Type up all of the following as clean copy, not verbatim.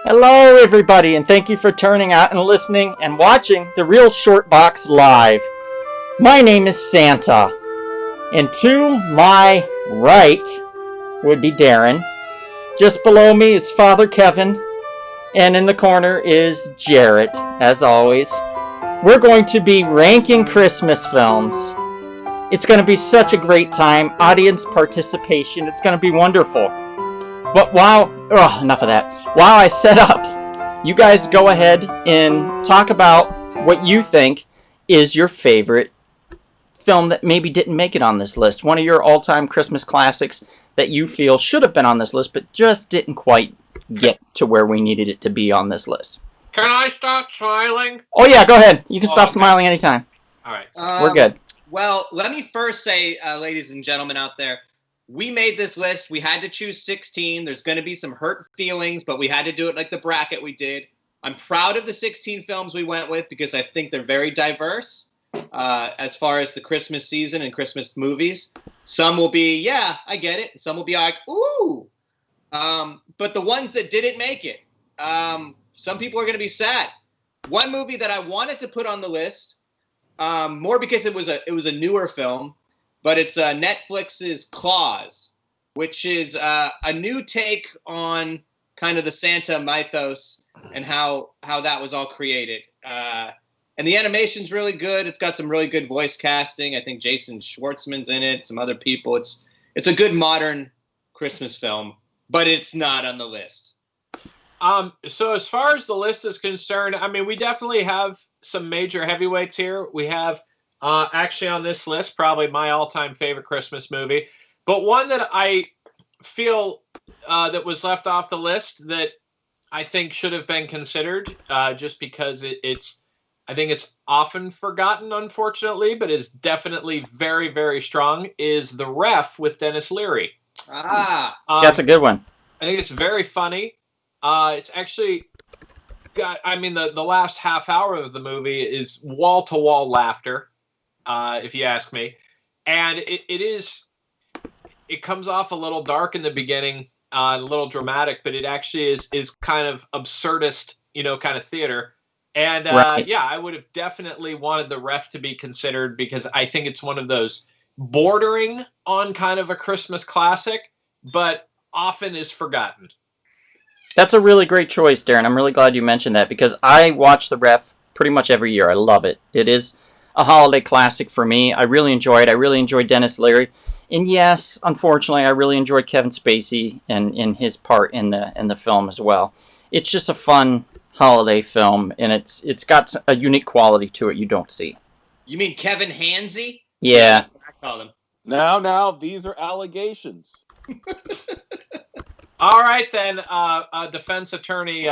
Hello, everybody, and thank you for turning out and listening and watching the Real Short Box Live. My name is Santa, and to my right would be Darren. Just below me is Father Kevin, and in the corner is Jarrett, as always. We're going to be ranking Christmas films. It's going to be such a great time, audience participation, it's going to be wonderful. But enough of that. While I set up, you guys go ahead and talk about what you think is your favorite film that maybe didn't make it on this list. One of your all-time Christmas classics that you feel should have been on this list, but just didn't quite get to where we needed it to be on this list. Can I stop smiling? Oh yeah, go ahead. You can stop smiling anytime. All right. We're good. Well, let me first say, ladies and gentlemen out there, we made this list. We had to choose 16. There's going to be some hurt feelings, but we had to do it like the bracket we did. I'm proud of the 16 films we went with because I think they're very diverse as far as the Christmas season and Christmas movies. Some will be, yeah, I get it. Some will be like, ooh. But the ones that didn't make it, some people are going to be sad. One movie that I wanted to put on the list, more because it was a newer film, but it's Netflix's Klaus, which is a new take on kind of the Santa mythos and how that was all created. And the animation's really good. It's got some really good voice casting. I think Jason Schwartzman's in it, some other people. It's a good modern Christmas film, but it's not on the list. So as far as the list is concerned, I mean, we definitely have some major heavyweights here. We have actually on this list, probably my all-time favorite Christmas movie. But one that I feel that was left off the list that I think should have been considered just because I think it's often forgotten, unfortunately, but is definitely very, very strong, is The Ref with Denis Leary. That's a good one. I think it's very funny. It's actually got, I mean, the last half hour of the movie is wall-to-wall laughter, if you ask me. And it comes off a little dark in the beginning, a little dramatic, but it actually is kind of absurdist, kind of theater. And right. Yeah, I would have definitely wanted The Ref to be considered because I think it's one of those bordering on kind of a Christmas classic, but often is forgotten. That's a really great choice, Darren. I'm really glad you mentioned that because I watch The Ref pretty much every year. I love it. It is a holiday classic for me. I really enjoy it. I really enjoy Denis Leary. And yes, unfortunately, I really enjoyed Kevin Spacey and in his part in the film as well. It's just a fun holiday film, and it's got a unique quality to it you don't see. You mean Kevin Hansey? Yeah. I call him. Now, these are allegations. All right, then, defense attorney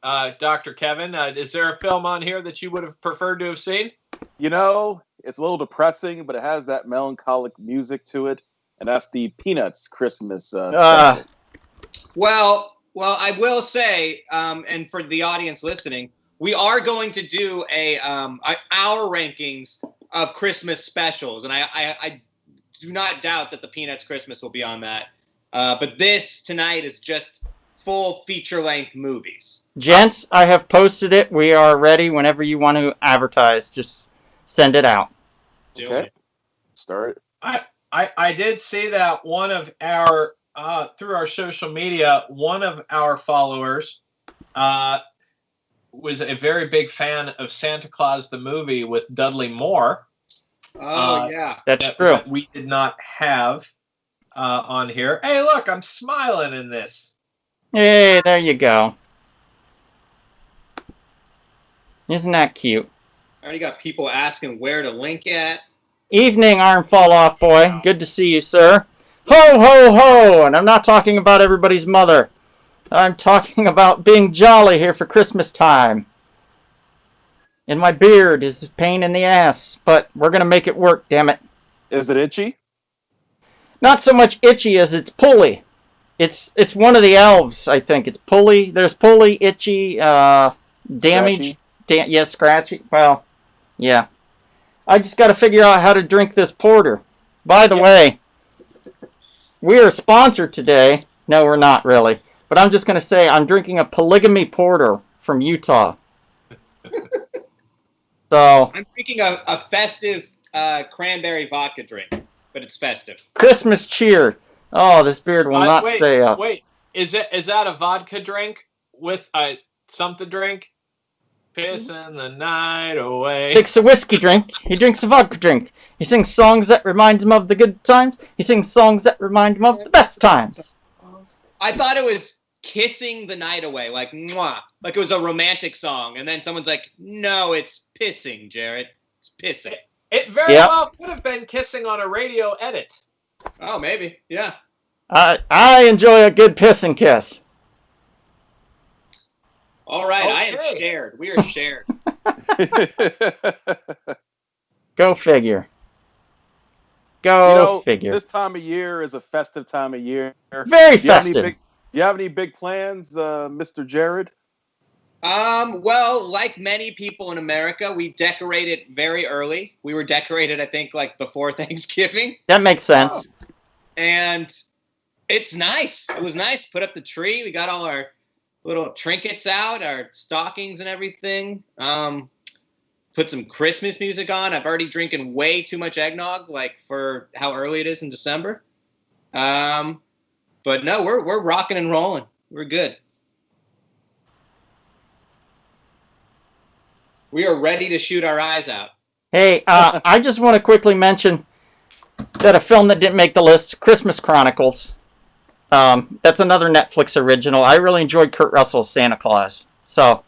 Dr. Kevin, is there a film on here that you would have preferred to have seen? It's a little depressing, but it has that melancholic music to it, and that's the Peanuts Christmas special. Well, I will say, and for the audience listening, we are going to do our rankings of Christmas specials, and I do not doubt that the Peanuts Christmas will be on that. But this tonight is just full feature-length movies. Gents, I have posted it. We are ready whenever you want to advertise. Just send it out. Okay. Start. I did see that one of our, through our social media, one of our followers was a very big fan of Santa Claus the movie with Dudley Moore. Oh, yeah. That's true. That we did not have on here. Hey, look, I'm smiling in this. Hey, there you go. Isn't that cute? I already got people asking where to link at. Evening, arm fall off boy. Good to see you, sir. Ho, ho, ho! And I'm not talking about everybody's mother. I'm talking about being jolly here for Christmas time. And my beard is a pain in the ass, but we're going to make it work, damn it. Is it itchy? Not so much itchy as it's pulley. It's one of the elves, I think. It's pulley. There's pulley, itchy, damage. Scratchy. Well, yeah. I just got to figure out how to drink this porter. By the way, we are sponsored today. No, we're not really. but I'm just going to say I'm drinking a polygamy porter from Utah. So, I'm drinking a festive cranberry vodka drink, but it's festive. Christmas cheer. Oh, this beard will not stay up. Wait, is that a vodka drink with a something drink? Pissing the night away. He drinks a whiskey drink. He drinks a vodka drink. He sings songs that remind him of the good times. He sings songs that remind him of the best times. I thought it was kissing the night away, like mwah, like it was a romantic song, and then someone's like, "No, it's pissing, Jared. It's pissing." It very well could have been kissing on a radio edit. Oh, maybe, yeah. I enjoy a good piss and kiss. All right, I am shared. We are shared. Go figure. Go figure. This time of year is a festive time of year. Very festive. Do you have any big plans, Mr. Jared? Well, like many people in America, we decorated very early. We were decorated, I think, like before Thanksgiving. That makes sense. And it's nice. It was nice. Put up the tree. We got all our little trinkets out, our stockings and everything. Put some Christmas music on. I've already drinking way too much eggnog, like for how early it is in December. But no, we're rocking and rolling. We're good. We are ready to shoot our eyes out. Hey, I just want to quickly mention that a film that didn't make the list, Christmas Chronicles. That's another Netflix original. I really enjoyed Kurt Russell's Santa Claus. So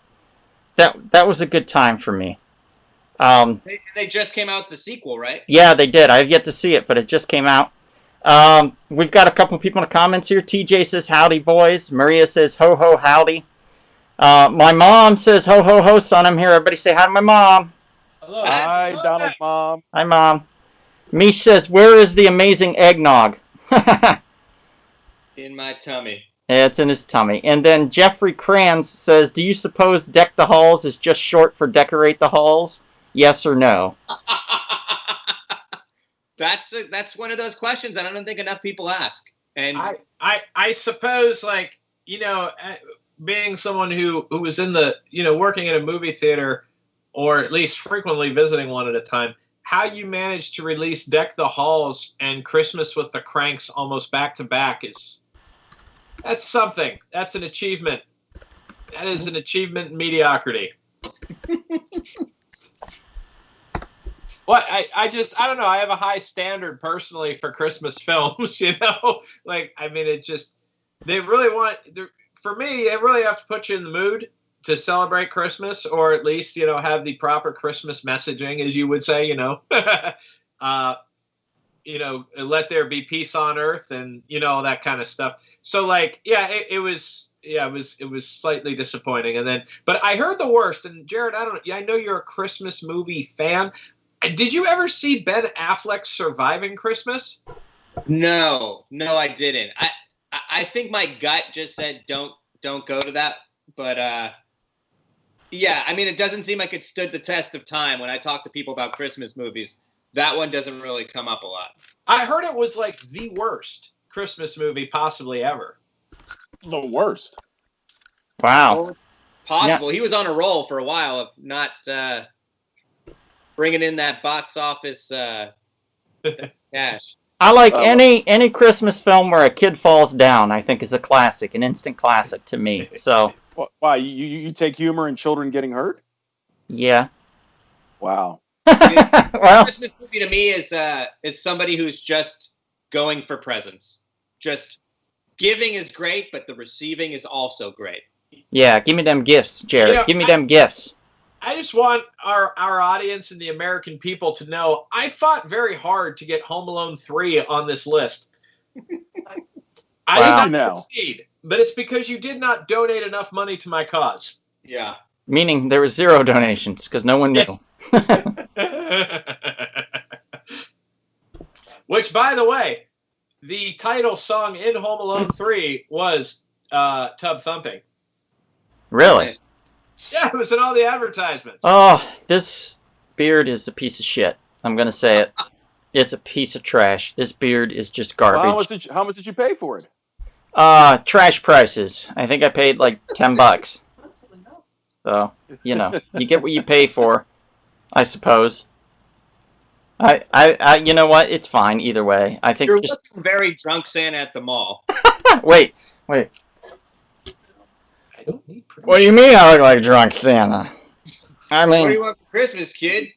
that was a good time for me. They just came out with the sequel, right? Yeah, they did. I have yet to see it, but it just came out. We've got a couple people in the comments here. TJ says, howdy, boys. Maria says, ho, ho, howdy. My mom says, ho, ho, ho, son. I'm here. Everybody say hi to my mom. Hello. Hi, Donald's mom. Hi, Mom. Mish says, where is the amazing eggnog? In my tummy. Yeah, it's in his tummy. And then Jeffrey Kranz says, do you suppose deck the halls is just short for decorate the halls? Yes or no? That's one of those questions that I don't think enough people ask. And I suppose, like, being someone who was in the, working in a movie theater, or at least frequently visiting one at a time, how you managed to release Deck the Halls and Christmas with the Cranks almost back to back that's something. That's an achievement. That is an achievement in mediocrity. What I don't know. I have a high standard personally for Christmas films, like, I mean, it just, they really for me, they really have to put you in the mood to celebrate Christmas, or at least, have the proper Christmas messaging, as you would say, let there be peace on earth, and, all that kind of stuff. So, like, yeah, it was slightly disappointing. And then, but I heard the worst, and Jared, I know you're a Christmas movie fan. Did you ever see Ben Affleck's Surviving Christmas? No, I didn't. I think my gut just said don't go to that, but yeah, I mean, it doesn't seem like it stood the test of time. When I talk to people about Christmas movies, that one doesn't really come up a lot. I heard it was like the worst Christmas movie possibly ever. The worst. Wow. Possible. Yeah. He was on a roll for a while of not bringing in that box office cash. I like any Christmas film where a kid falls down. I think is a classic, an instant classic to me. So why you take humor in children getting hurt? Yeah. Wow. Well, Christmas movie to me is somebody who's just going for presents. Just giving is great, but the receiving is also great. Yeah, give me them gifts, Jared. Give me them gifts. I just want our audience and the American people to know I fought very hard to get Home Alone 3 on this list. I did not succeed, but it's because you did not donate enough money to my cause. Yeah. Meaning there was 0 donations because no one knew. Which, by the way, the title song in Home Alone 3 was Tub Thumping. Really? Nice. Yeah, it was in all the advertisements. Oh, this beard is a piece of shit. I'm going to say it. It's a piece of trash. This beard is just garbage. Well, how much did you pay for it? Trash prices. I think I paid like $10. So, you get what you pay for, I suppose. You know what? It's fine either way. I think You're just looking very drunk Santa at the mall. wait. I don't need permission. What do you mean I look like drunk Santa? I What do you mean, want for Christmas, kid?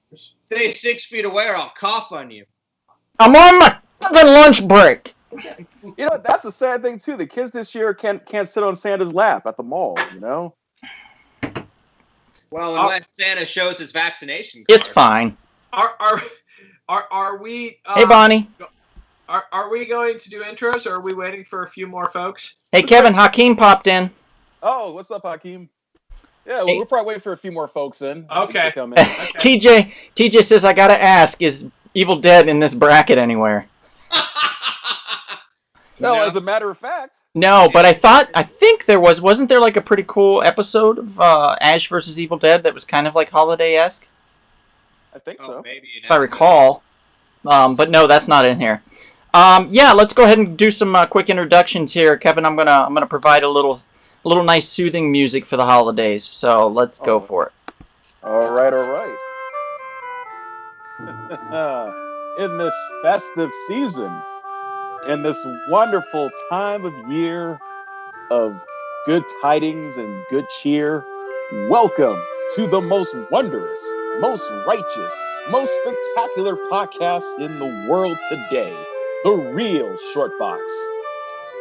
Stay 6 feet away or I'll cough on you. I'm on my fucking lunch break. You know, that's the sad thing too. The kids this year can't sit on Santa's lap at the mall. You know. Well, unless Santa shows his vaccination card. It's fine. Are we? Hey, Bonnie. Are we going to do intros, or are we waiting for a few more folks? Hey, Kevin. Hakeem popped in. Oh, what's up, Hakeem? Yeah, Hey. we'll probably wait for a few more folks in. Okay. To come in. TJ says I gotta ask: is Evil Dead in this bracket anywhere? No, as a matter of fact. No, but I think there wasn't there like a pretty cool episode of Ash versus Evil Dead that was kind of like holiday-esque, I think Oh, so. maybe if I recall. But no, that's not in here. Yeah, let's go ahead and do some quick introductions here, Kevin. I'm gonna provide a little nice soothing music for the holidays. So let's go for it. All right. In this festive season, in this wonderful time of year of good tidings and good cheer, welcome to the most wondrous, most righteous, most spectacular podcast in the world today, The Real Short Box.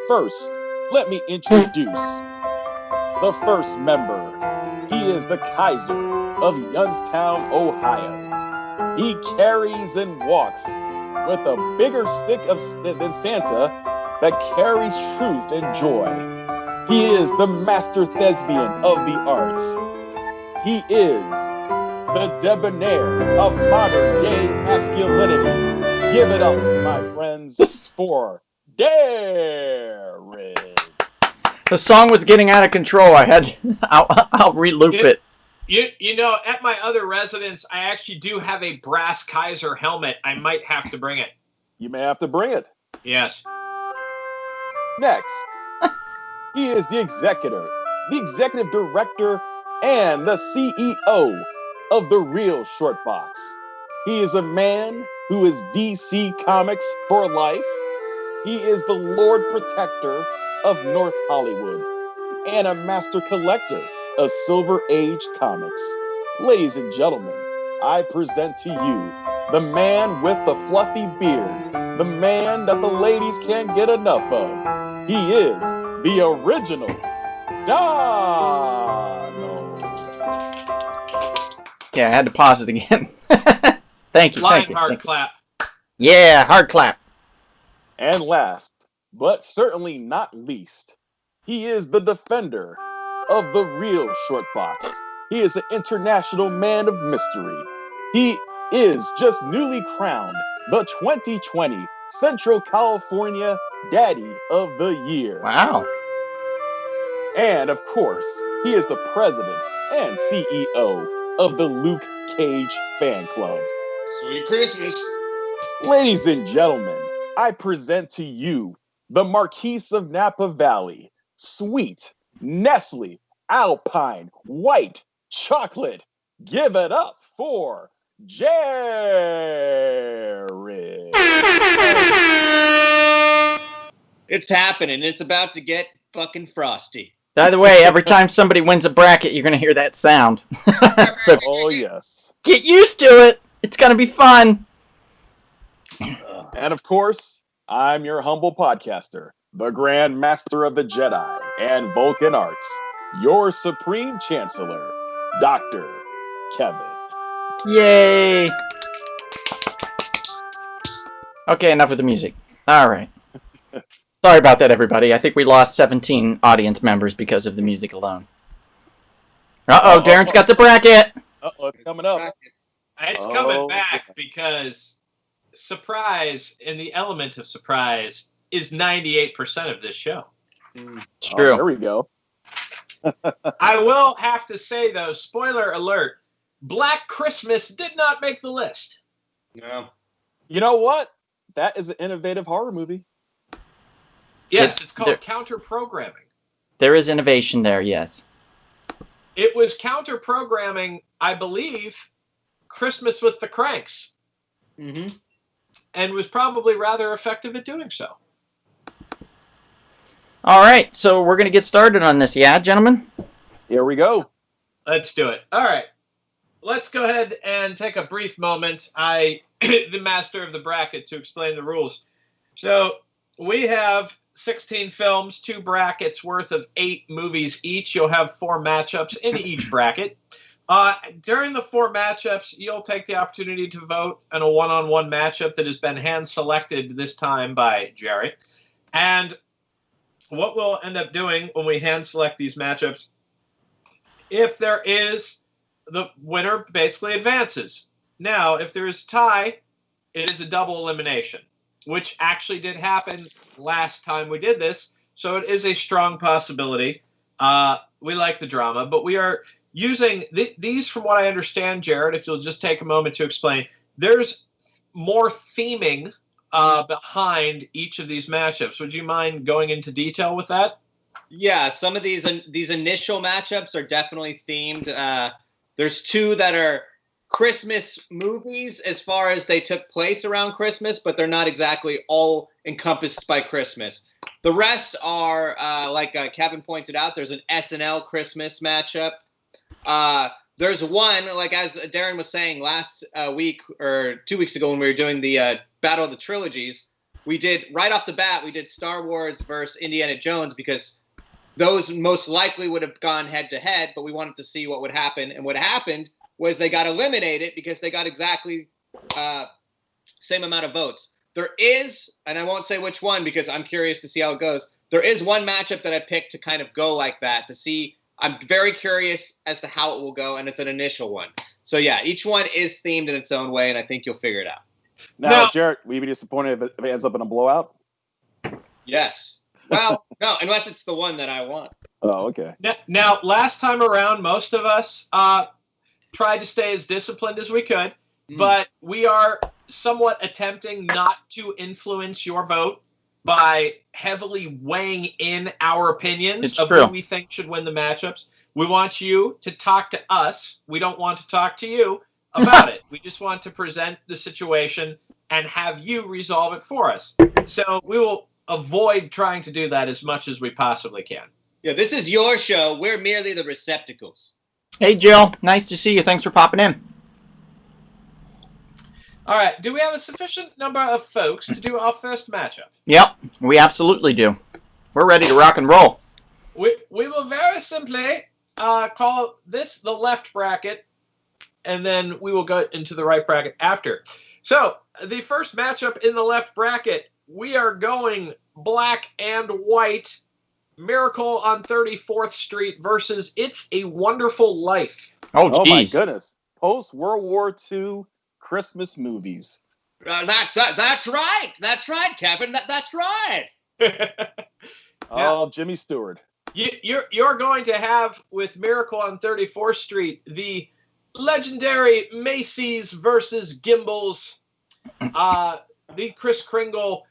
First, let me introduce the first member. He is the Kaiser of Youngstown, Ohio. He carries and walks with a bigger stick than Santa that carries truth and joy. He is the master thespian of the arts. He is the debonair of modern day masculinity. Give it up, my friends, for Darren. The song was getting out of control. I'll re-loop it. You know, at my other residence, I actually do have a brass Kaiser helmet. I might have to bring it. You may have to bring it. Yes. Next, he is the executive director, and the CEO of The Real Short Box. He is a man who is DC Comics for life. He is the Lord Protector of North Hollywood and a master collector of Silver Age comics. Ladies and gentlemen, I present to you the man with the fluffy beard, the man that the ladies can't get enough of. He is the original Donald. Yeah, I had to pause it again. Thank you. Lionheart clap. Yeah, hard clap. And last, but certainly not least, he is the defender of The Real Short Box. He is an international man of mystery. He is just newly crowned the 2020 Central California Daddy of the Year. Wow. And of course, he is the president and CEO of the Luke Cage Fan Club. Sweet Christmas. Ladies and gentlemen, I present to you the Marquise of Napa Valley, sweet, Nestle, Alpine, white, chocolate. Give it up for Jared. It's happening. It's about to get fucking frosty. By the way, every time somebody wins a bracket, you're going to hear that sound. So Oh, yes. get used to it. It's going to be fun. And of course, I'm your humble podcaster, the Grand Master of the Jedi and Vulcan Arts, your Supreme Chancellor, Dr. Kevin. Yay. Okay, enough with the music. All right. Sorry about that, everybody. I think we lost 17 audience members because of the music alone. Uh-oh, Darren's got the bracket. Uh-oh, it's coming up. It's Oh, coming back yeah. because surprise in the element of surprise is 98% of this show. It's Oh, true. there we go. I will have to say, though, spoiler alert, Black Christmas did not make the list. No. You know what? That is an innovative horror movie. Yes, it's called there, counter programming. there is innovation there, yes. It was counter programming, I believe, Christmas with the Cranks, Mm-hmm. and was probably rather effective at doing so. All right, so we're going to get started on this, yeah, gentlemen? Here we go. Let's do it. All right. Let's go ahead and take a brief moment. The master of the bracket, to explain the rules. So we have 16 films, 2 brackets worth of 8 movies each. You'll have 4 matchups in each bracket. During the 4 matchups, you'll take the opportunity to vote in a one-on-one matchup that has been hand-selected this time by Jared. And what we'll end up doing when we hand-select these matchups, if there is, the winner basically advances. Now, if there is a tie, it is a double elimination, which actually did happen last time we did this, so it is a strong possibility. We like the drama, but we are using these, from what I understand, Jared, if you'll just take a moment to explain, there's more theming behind each of these matchups. Would you mind going into detail with that? Yeah, some of these initial matchups are definitely themed. There's 2 that are Christmas movies as far as they took place around Christmas, but they're not exactly all encompassed by Christmas. The rest are, like Kevin pointed out, there's an SNL Christmas matchup. There's one, like as Darren was saying last week or 2 weeks ago when we were doing the Battle of the Trilogies, we did, right off the bat, we did Star Wars versus Indiana Jones because those most likely would have gone head-to-head, but we wanted to see what would happen. And what happened was they got eliminated because they got exactly same amount of votes. There is, and I won't say which one because I'm curious to see how it goes, there is one matchup that I picked to kind of go like that to see. I'm very curious as to how it will go, and it's an initial one. So, yeah, each one is themed in its own way, and I think you'll figure it out. Now, Jared, will you be disappointed if it ends up in a blowout? Yes. Well, no, unless it's the one that I want. Oh, okay. Now, last time around, most of us tried to stay as disciplined as we could, but we are somewhat attempting not to influence your vote by heavily weighing in our opinions of who we think should win the matchups. We want you to talk to us. We don't want to talk to you about it. We just want to present the situation and have you resolve it for us. So we will avoid trying to do that as much as we possibly can. Yeah, this is your show. We're merely the receptacles. Hey, Jill. Nice to see you. Thanks for popping in. All right. Do we have a sufficient number of folks to do our first matchup? Yep, we absolutely do. We're ready to rock and roll. We will very simply call this the left bracket, and then we will go into the right bracket after. So the first matchup in the left bracket, we are going black and white, Miracle on 34th Street versus It's a Wonderful Life. Oh, geez. Oh, my goodness. Post-World War II Christmas movies. That's right. That's right, Kevin. That's right. Oh, Jimmy Stewart. You're going to have, with Miracle on 34th Street, the legendary Macy's versus Gimbals, the Kris Kringle,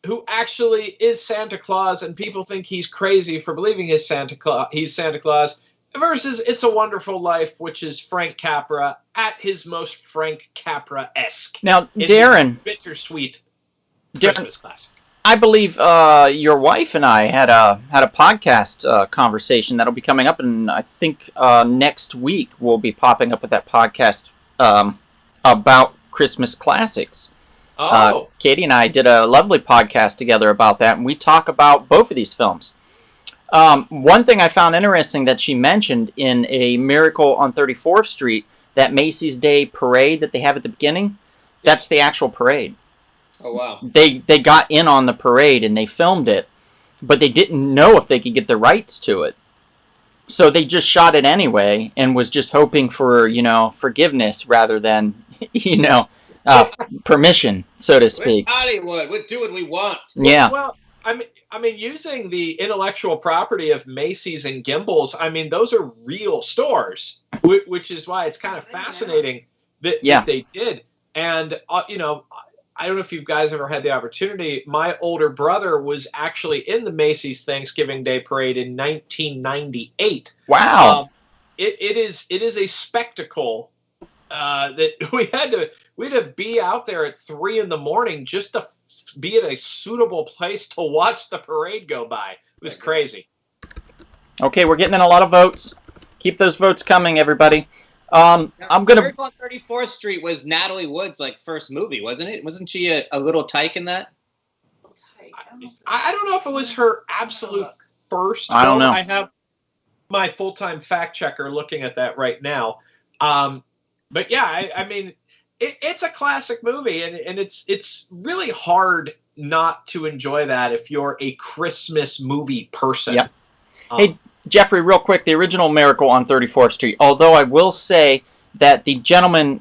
who actually is Santa Claus, and people think he's crazy for believing he's Santa Claus, versus It's a Wonderful Life, which is Frank Capra at his most Frank Capra-esque. Now, it's Darren, bittersweet Christmas classic. I believe your wife and I had a podcast conversation that'll be coming up, and I think next week we'll be popping up with that podcast about Christmas classics. Oh. Katie and I did a lovely podcast together about that, and we talk about both of these films. One thing I found interesting that she mentioned in A Miracle on 34th Street, that Macy's Day Parade that they have at the beginning, that's the actual parade. Oh, wow. They got in on the parade and they filmed it, but they didn't know if they could get the rights to it. So they just shot it anyway and was just hoping for, forgiveness rather than, permission, so to speak. We're Hollywood. We'll do what we want. Yeah. Well, I mean, using the intellectual property of Macy's and Gimbals, I mean, those are real stores, which is why it's kind of fascinating that they did. And, I don't know if you guys ever had the opportunity. My older brother was actually in the Macy's Thanksgiving Day Parade in 1998. Wow. It is a spectacle that we had to be out there at 3 a.m. just to be at a suitable place to watch the parade go by. It was crazy. Okay, we're getting in a lot of votes. Keep those votes coming, everybody. I'm gonna. Miracle on 34th Street was Natalie Wood's first movie, wasn't it? Wasn't she a little tyke in that? I don't know if it was her absolute first. I don't know. I have my full-time fact checker looking at that right now. But yeah, I mean, it's a classic movie, and it's really hard not to enjoy that if you're a Christmas movie person. Yep. Hey, Jeffrey, real quick, the original Miracle on 34th Street, although I will say that the gentleman,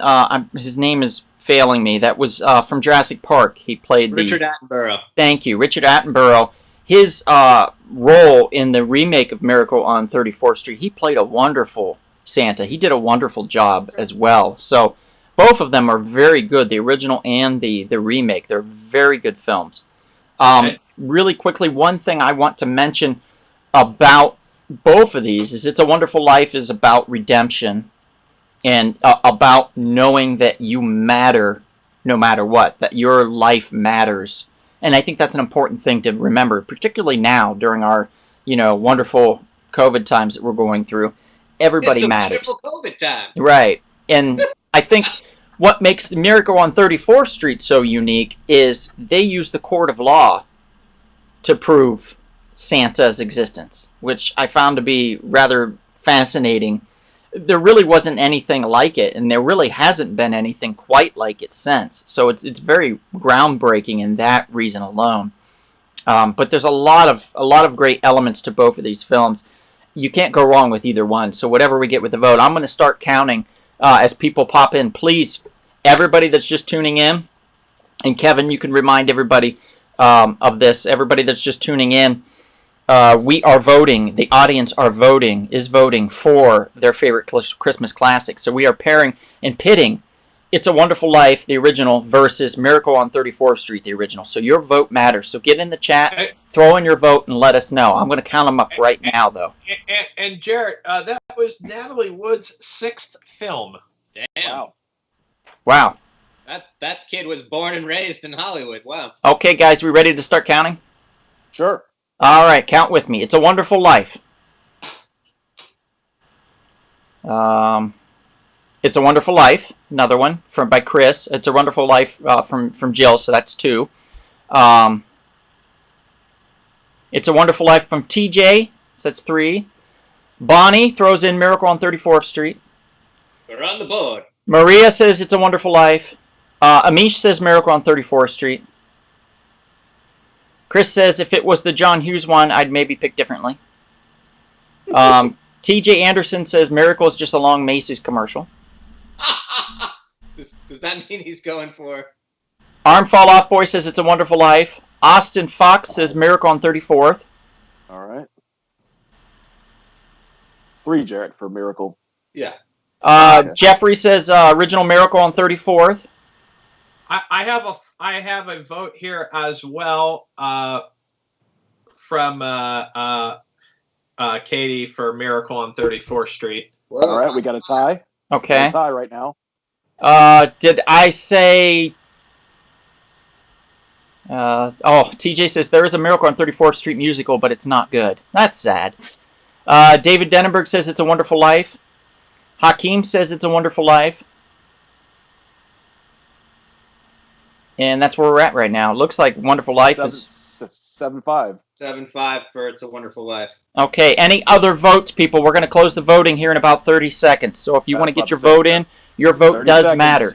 his name is failing me, that was from Jurassic Park. He played Richard Attenborough. Thank you, Richard Attenborough. His role in the remake of Miracle on 34th Street, he played a wonderful Santa. He did a wonderful job as well. So both of them are very good, the original and the remake. They're very good films. Really quickly, one thing I want to mention about both of these is It's a Wonderful Life is about redemption and about knowing that you matter no matter what, that your life matters. And I think that's an important thing to remember, particularly now during our, wonderful COVID times that we're going through. Everybody matters. It's a wonderful COVID time. Right. And I think what makes the Miracle on 34th Street so unique is they use the court of law to prove Santa's existence, which I found to be rather fascinating. There really wasn't anything like it, and there really hasn't been anything quite like it since. So it's very groundbreaking in that reason alone. But there's a lot of great elements to both of these films. You can't go wrong with either one. So whatever we get with the vote, I'm going to start counting as people pop in. Please, everybody that's just tuning in, and Kevin, you can remind everybody of this. Everybody that's just tuning in. We are voting, the audience is voting for their favorite Christmas classic. So we are pairing and pitting It's a Wonderful Life, the original, versus Miracle on 34th Street, the original. So your vote matters. So get in the chat, throw in your vote, and let us know. I'm going to count them up right now, though. And Jarrett, that was Natalie Wood's 6th film. Damn. Wow. That kid was born and raised in Hollywood. Wow. Okay, guys, we ready to start counting? Sure. All right, count with me. It's a Wonderful Life. It's a Wonderful Life. Another one by Chris. It's a Wonderful Life from Jill, so that's 2. It's a Wonderful Life from TJ, so that's 3. Bonnie throws in Miracle on 34th Street. We're on the board. Maria says It's a Wonderful Life. Amish says Miracle on 34th Street. Chris says if it was the John Hughes one, I'd maybe pick differently. TJ Anderson says Miracle is just a long Macy's commercial. Does that mean he's going for... Arm Fall Off Boy says It's a Wonderful Life. Austin Fox says Miracle on 34th. All right. 3, Jarrett, for Miracle. Yeah. Jeffrey says original Miracle on 34th. I have a vote here as well from Katie for Miracle on 34th Street. All right, we got a tie. Okay. Got a tie right now. Did I say... TJ says there is a Miracle on 34th Street musical, but it's not good. That's sad. David Denenberg says It's a Wonderful Life. Hakeem says It's a Wonderful Life. And that's where we're at right now. It looks like Wonderful Life is... 7-5. 7-5 for It's a Wonderful Life. Okay, any other votes, people? We're going to close the voting here in about 30 seconds. So if you want to get your vote in, your vote does matter.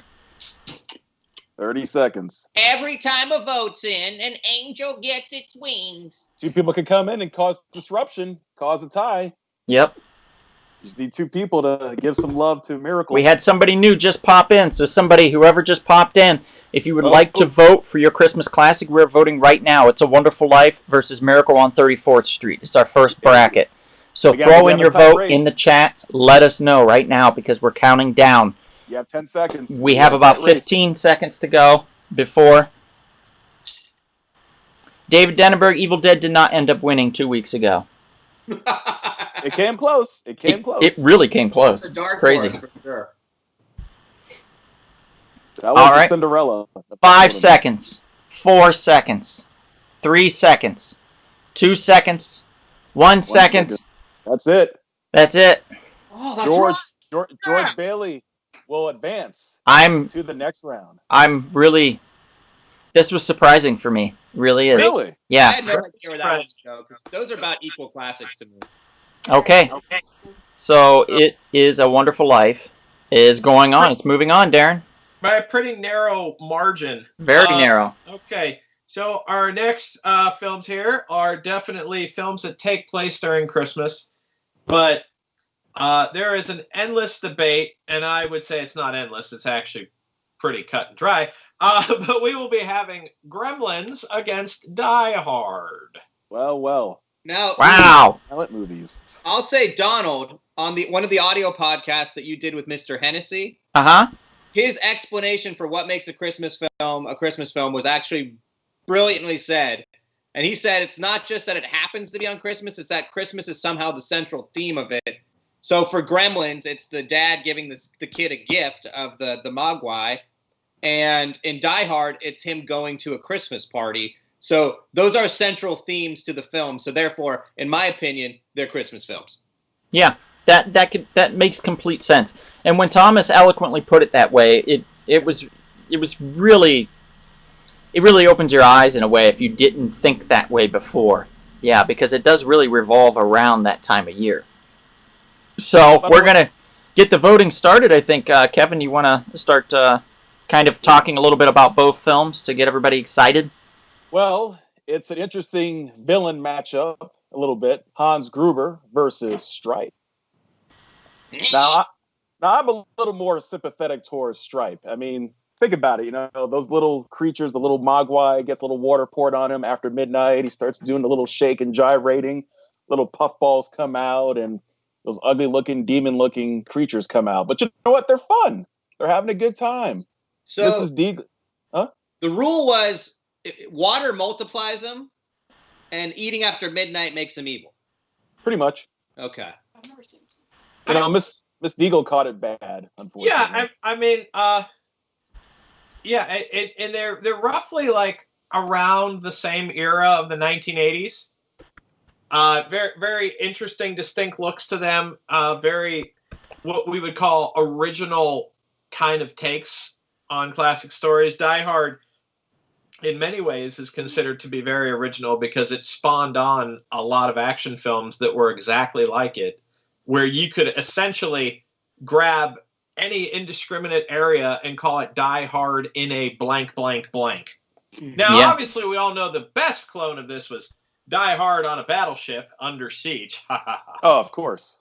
30 seconds. Every time a vote's in, an angel gets its wings. 2 people can come in and cause disruption, cause a tie. Yep. You just need 2 people to give some love to Miracle. We had somebody new just pop in. So whoever just popped in, if you would like to vote for your Christmas classic, we're voting right now. It's a Wonderful Life versus Miracle on 34th Street. It's our first bracket. So throw in your vote in the chat. Let us know right now because we're counting down. You have 10 seconds. We have about 15 seconds to go. before. David Denenberg, Evil Dead did not end up winning 2 weeks ago. It came close. It came close. It really came close. It's a dark It's crazy. horse for sure. That was All the right. Cinderella. 5 seconds. 4 seconds. 3 seconds. 2 seconds. 1 second. That's it. That's it. Oh, that's right. George Bailey will advance I'm to the next round. really. This was surprising for me. Really is. Really? I Yeah. had no idea where that was going, 'cause those are about equal classics to me. Okay. So It Is a Wonderful Life is going on. It's moving on, Darren. By a pretty narrow margin. Very narrow. Okay, so our next films here are definitely films that take place during Christmas, but there is an endless debate, and I would say it's not endless. It's actually pretty cut and dry. But we will be having Gremlins against Die Hard. Well. Now, Wow. Silent movies. I'll say Donald on one of the audio podcasts that you did with Mr. Hennessy. Uh-huh. His explanation for what makes a Christmas film was actually brilliantly said. And he said it's not just that it happens to be on Christmas, it's that Christmas is somehow the central theme of it. So for Gremlins, it's the dad giving the kid a gift of the Mogwai. And in Die Hard, it's him going to a Christmas party. So those are central themes to the film. So therefore, in my opinion, they're Christmas films. Yeah. That makes complete sense. And when Thomas eloquently put it that way, it really opens your eyes in a way if you didn't think that way before. Yeah, because it does really revolve around that time of year. So we're gonna get the voting started. I think Kevin, you want to start kind of talking a little bit about both films to get everybody excited? Well, it's an interesting villain matchup a little bit. Hans Gruber versus Stripe. Now I'm a little more sympathetic towards Stripe. I mean, think about it. You know, those little creatures, the little Mogwai gets a little water poured on him after midnight. He starts doing a little shake and gyrating. Little puffballs come out, and those ugly-looking, demon-looking creatures come out. But you know what? They're fun. They're having a good time. So Mrs. Deagle. the rule was water multiplies them, and eating after midnight makes them evil. Pretty much. Okay. You know, Miss Deagle caught it bad, unfortunately. Yeah, I mean, and they're roughly like around the same era of the 1980s. Very, very interesting, distinct looks to them. Very, what we would call original kind of takes on classic stories. Die Hard, in many ways, is considered to be very original because it spawned on a lot of action films that were exactly like it, where you could essentially grab any indiscriminate area and call it Die Hard in a blank, blank, blank. Now, Yeah. obviously, we all know the best clone of this was Die Hard on a battleship under siege. Oh, of course.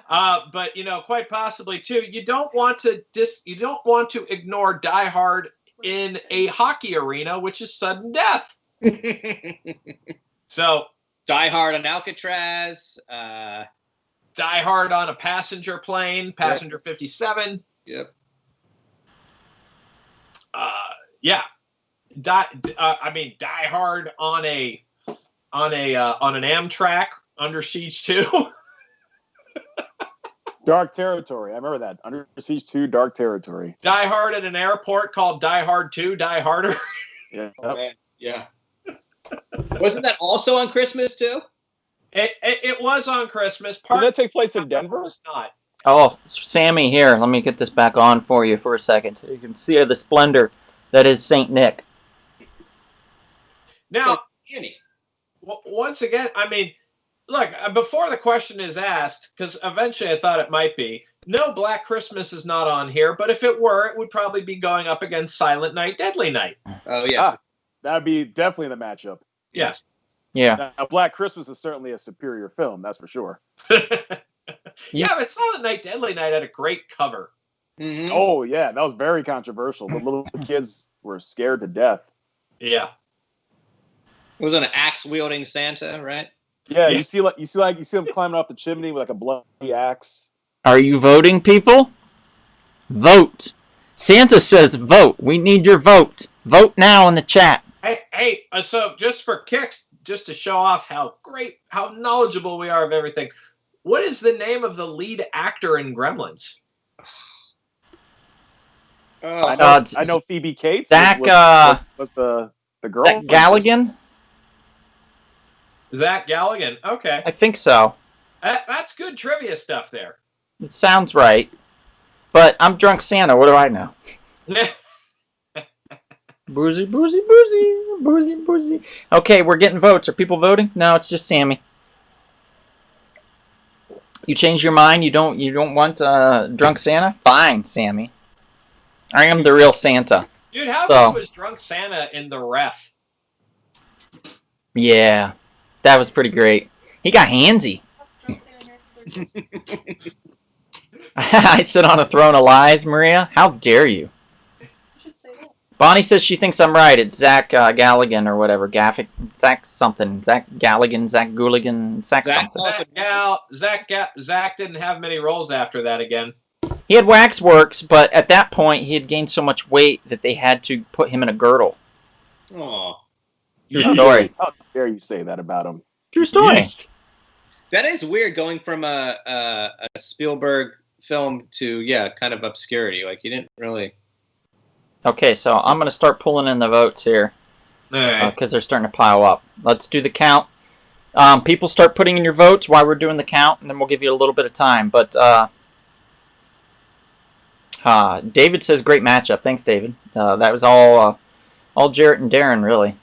But you know, quite possibly too, you don't want to ignore Die Hard in a hockey arena, which is sudden death. So Die Hard on Alcatraz. Die Hard on a passenger plane, Passenger 57. Yep. Yeah. Die Hard on an Amtrak under Siege 2. Dark Territory. I remember that. Under Siege 2, Dark Territory. Die Hard at an airport called Die Hard 2, Die Harder. Yeah. Oh, man. Yeah. Wasn't that also on Christmas too? It was on Christmas. Did that take place in Denver? It's not. Oh, Sammy, here. Let me get this back on for you for a second. You can see the splendor that is St. Nick. Now, Annie. once again, I mean, look, before the question is asked, because eventually I thought it might be, no, Black Christmas is not on here, but if it were, it would probably be going up against Silent Night, Deadly Night. Oh yeah. That'd be definitely the matchup. Yes. Yeah. Now, Black Christmas is certainly a superior film, that's for sure. Yeah, but Silent Night, Deadly Night had a great cover. Mhm. Oh yeah, that was very controversial. The little kids were scared to death. Yeah. It was an axe wielding Santa, right? Yeah, Yeah. you see him climbing off the chimney with like a bloody axe. Are you voting, people? Vote. Santa says vote. We need your vote. Vote now in the chat. Hey, so just for kicks, just to show off how knowledgeable we are of everything, what is the name of the lead actor in Gremlins? Oh, I know Phoebe Cates Zach, was the girl. Zach Galligan? Zach Galligan. Okay. I think so. That's good trivia stuff there. It sounds right. But I'm Drunk Santa. What do I know? Boozy, boozy, boozy, boozy, boozy. Okay, we're getting votes. Are people voting? No, it's just Sammy. You changed your mind? You don't want Drunk Santa? Fine, Sammy. I am the real Santa. Dude, how So- good was Drunk Santa in The Ref? Yeah, that was pretty great. He got handsy. I sit on a throne of lies, Maria. How dare you? Bonnie says she thinks I'm right. It's Zach Galligan or whatever. Zach something. Zach Galligan, Zach Gooligan, Zach something. Zach didn't have many roles after that again. He had Waxworks, but at that point he had gained so much weight that they had to put him in a girdle. Aw. True story. How dare you say that about him? True story. That is weird going from a Spielberg film to, kind of obscurity. Like, you didn't really... Okay, so I'm going to start pulling in the votes here All right. because they're starting to pile up. Let's do the count. People start putting in your votes while we're doing the count, and then we'll give you a little bit of time. But David says great matchup. Thanks, David. That was all Jarrett and Darren, really.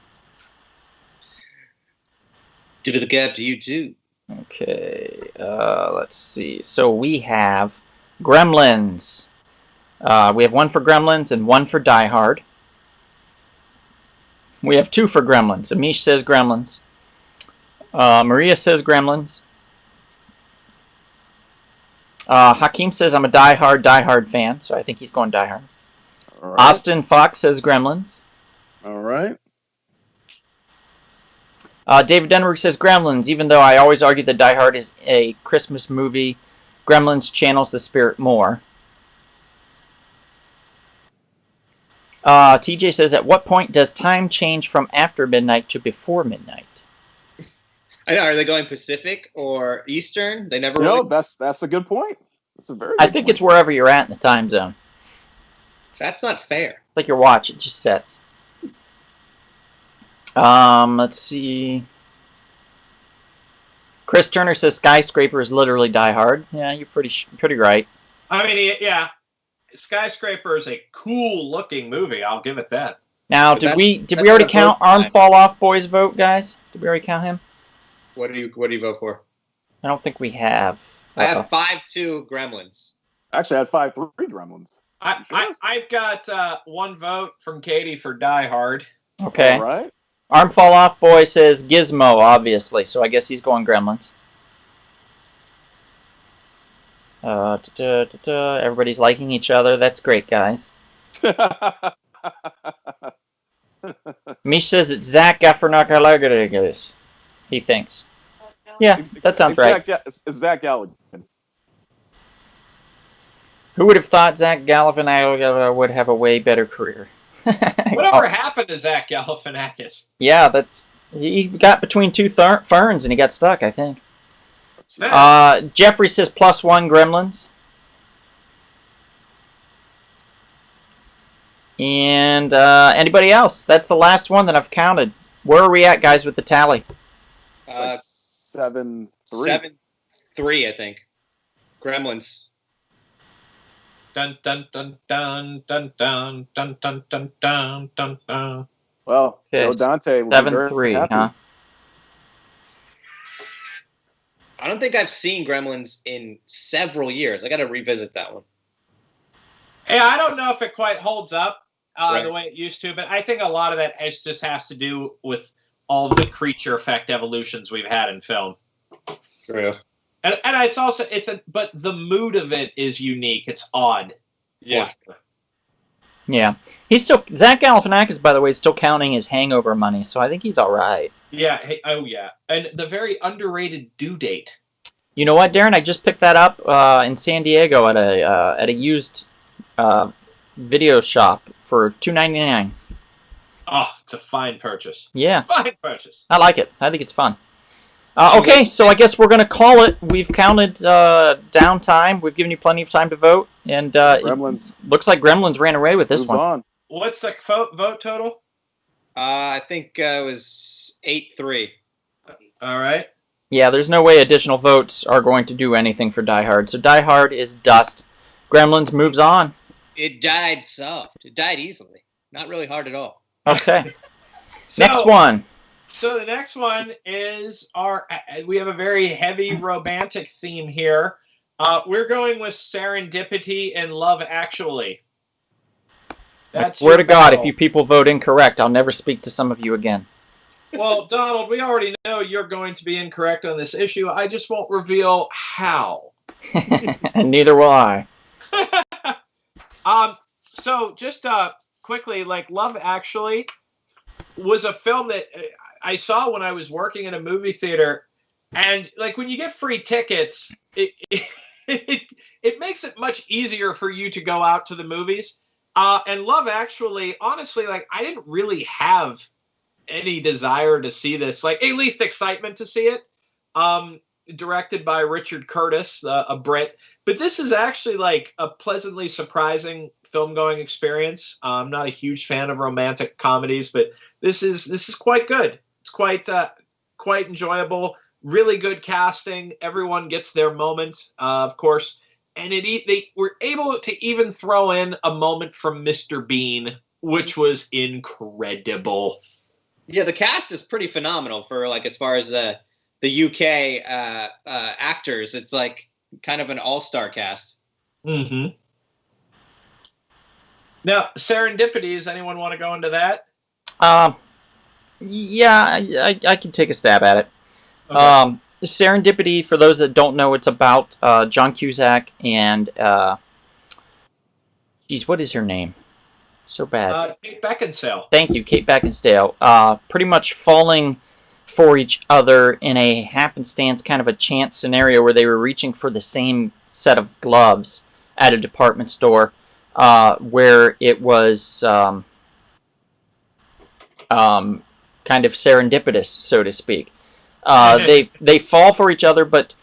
Do the gap to you, too. Okay, let's see. So we have Gremlins. We have one for Gremlins and one for Die Hard. We have two for Gremlins. Amish says Gremlins. Maria says Gremlins. Hakeem says I'm a Die Hard fan, so I think he's going Die Hard. All right. Austin Fox says Gremlins. All right. David Denberg says Gremlins, even though I always argue that Die Hard is a Christmas movie. Gremlins channels the spirit more. TJ says, at what point does time change from after midnight to before midnight? I know. Are they going Pacific or Eastern? They never No, really... that's a good point. That's a very. I good think point. it's wherever you're at in the time zone. That's not fair. It's like your watch, it just sets. Let's see. Chris Turner says Skyscraper is literally Die Hard. Yeah, you're pretty right. I mean, yeah. Skyscraper is a cool-looking movie. I'll give it that. Now, But did we that's already a count vote Arm time. Fall Off Boy's vote, guys? Did we already count him? What do you vote for? I don't think we have. I have 5-2 Gremlins. Actually, I had 5-3 Gremlins. I've got one vote from Katie for Die Hard. Okay. All right. Arm Fall Off Boy says Gizmo, obviously, so I guess he's going Gremlins. Everybody's liking each other. That's great, guys. Mish says it's Zach Galifianakis. He thinks. Yeah, that sounds right. It's Zach Galligan. Who would have thought Zach Galifianakis would have a way better career? Whatever happened to Zach Galifianakis? Yeah, he got between two ferns and he got stuck, I think. Jeffrey says +1 Gremlins. And anybody else? That's the last one that I've counted. Where are we at, guys, with the tally? Like 7-3. 7-3, I think. Gremlins. Dun dun dun dun dun dun dun dun dun dun dun dun. Well, Okay, Joe Dante. will be very 7-3, happy. huh? I don't think I've seen Gremlins in several years. I got to revisit that one. Hey, I don't know if it quite holds up Right. the way it used to, but I think a lot of that just has to do with all of the creature effect evolutions we've had in film. True. And it's also but the mood of it is unique. It's odd. Yeah. Yeah. He's still Zach Galifianakis, by the way, is still counting his hangover money, so I think he's all right. Yeah. Hey, oh yeah. And the very underrated due date. You know what, Darren? I just picked that up in San Diego at a used video shop for $2.99. Oh, it's a fine purchase. Yeah, Fine purchase. I like it. I think it's fun. Okay, so I guess we're going to call it. We've counted down time. We've given you plenty of time to vote. And Gremlins looks like Gremlins ran away with this moves one. on. What's the vote total? I think it was 8-3. All right. Yeah, there's no way additional votes are going to do anything for Die Hard. So Die Hard is dust. Gremlins moves on. It died soft. It died easily. Not really hard at all. Okay. So, Next one. So the next one is we have a very heavy romantic theme here. We're going with Serendipity and Love Actually. I swear to God, if you people vote incorrect, I'll never speak to some of you again. Well, Donald, we already know you're going to be incorrect on this issue. I just won't reveal how. And neither will I. So just quickly, like Love Actually was a film that I saw when I was working in a movie theater, and like when you get free tickets, it makes it much easier for you to go out to the movies. And Love Actually, honestly, like I didn't really have any desire to see this, like at least excitement to see it. Directed by Richard Curtis, a Brit, but this is actually like a pleasantly surprising film-going experience. I'm not a huge fan of romantic comedies, but this is quite good. It's quite enjoyable. Really good casting. Everyone gets their moment, of course, and they were able to even throw in a moment from Mr. Bean, which was incredible. Yeah, the cast is pretty phenomenal for like as far as the UK actors. It's like kind of an all-star cast. Mm-hmm. Now, Serendipity, does anyone want to go into that? Yeah, I can take a stab at it. Okay. Serendipity, for those that don't know, it's about John Cusack and what is her name? So bad. Kate Beckinsale. Thank you, Kate Beckinsale. Pretty much falling for each other in a happenstance, kind of a chance scenario where they were reaching for the same set of gloves at a department store, where it was kind of serendipitous, so to speak. They fall for each other, but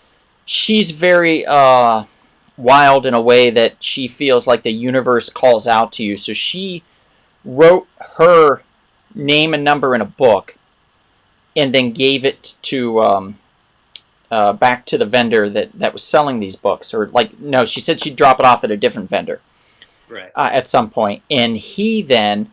she's very wild in a way that she feels like the universe calls out to you. So she wrote her name and number in a book, and then gave it to back to the vendor that was selling these books. Or like, no, she said she'd drop it off at a different vendor, Right. at some point. And he then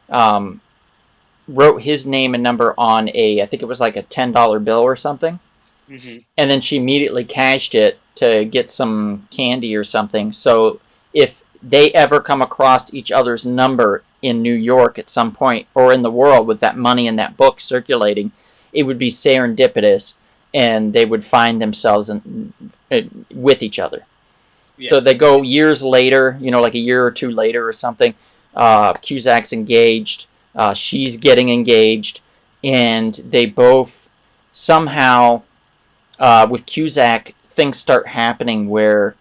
wrote his name and number on I think it was like a $10 bill or something. Mm-hmm. And then she immediately cashed it to get some candy or something. So if they ever come across each other's number in New York at some point, or in the world with that money in that book circulating, it would be serendipitous, and they would find themselves with each other. Yes. So they go years later, like a year or two later or something. Cusack's engaged, she's getting engaged, and they both somehow, with Cusack, things start happening where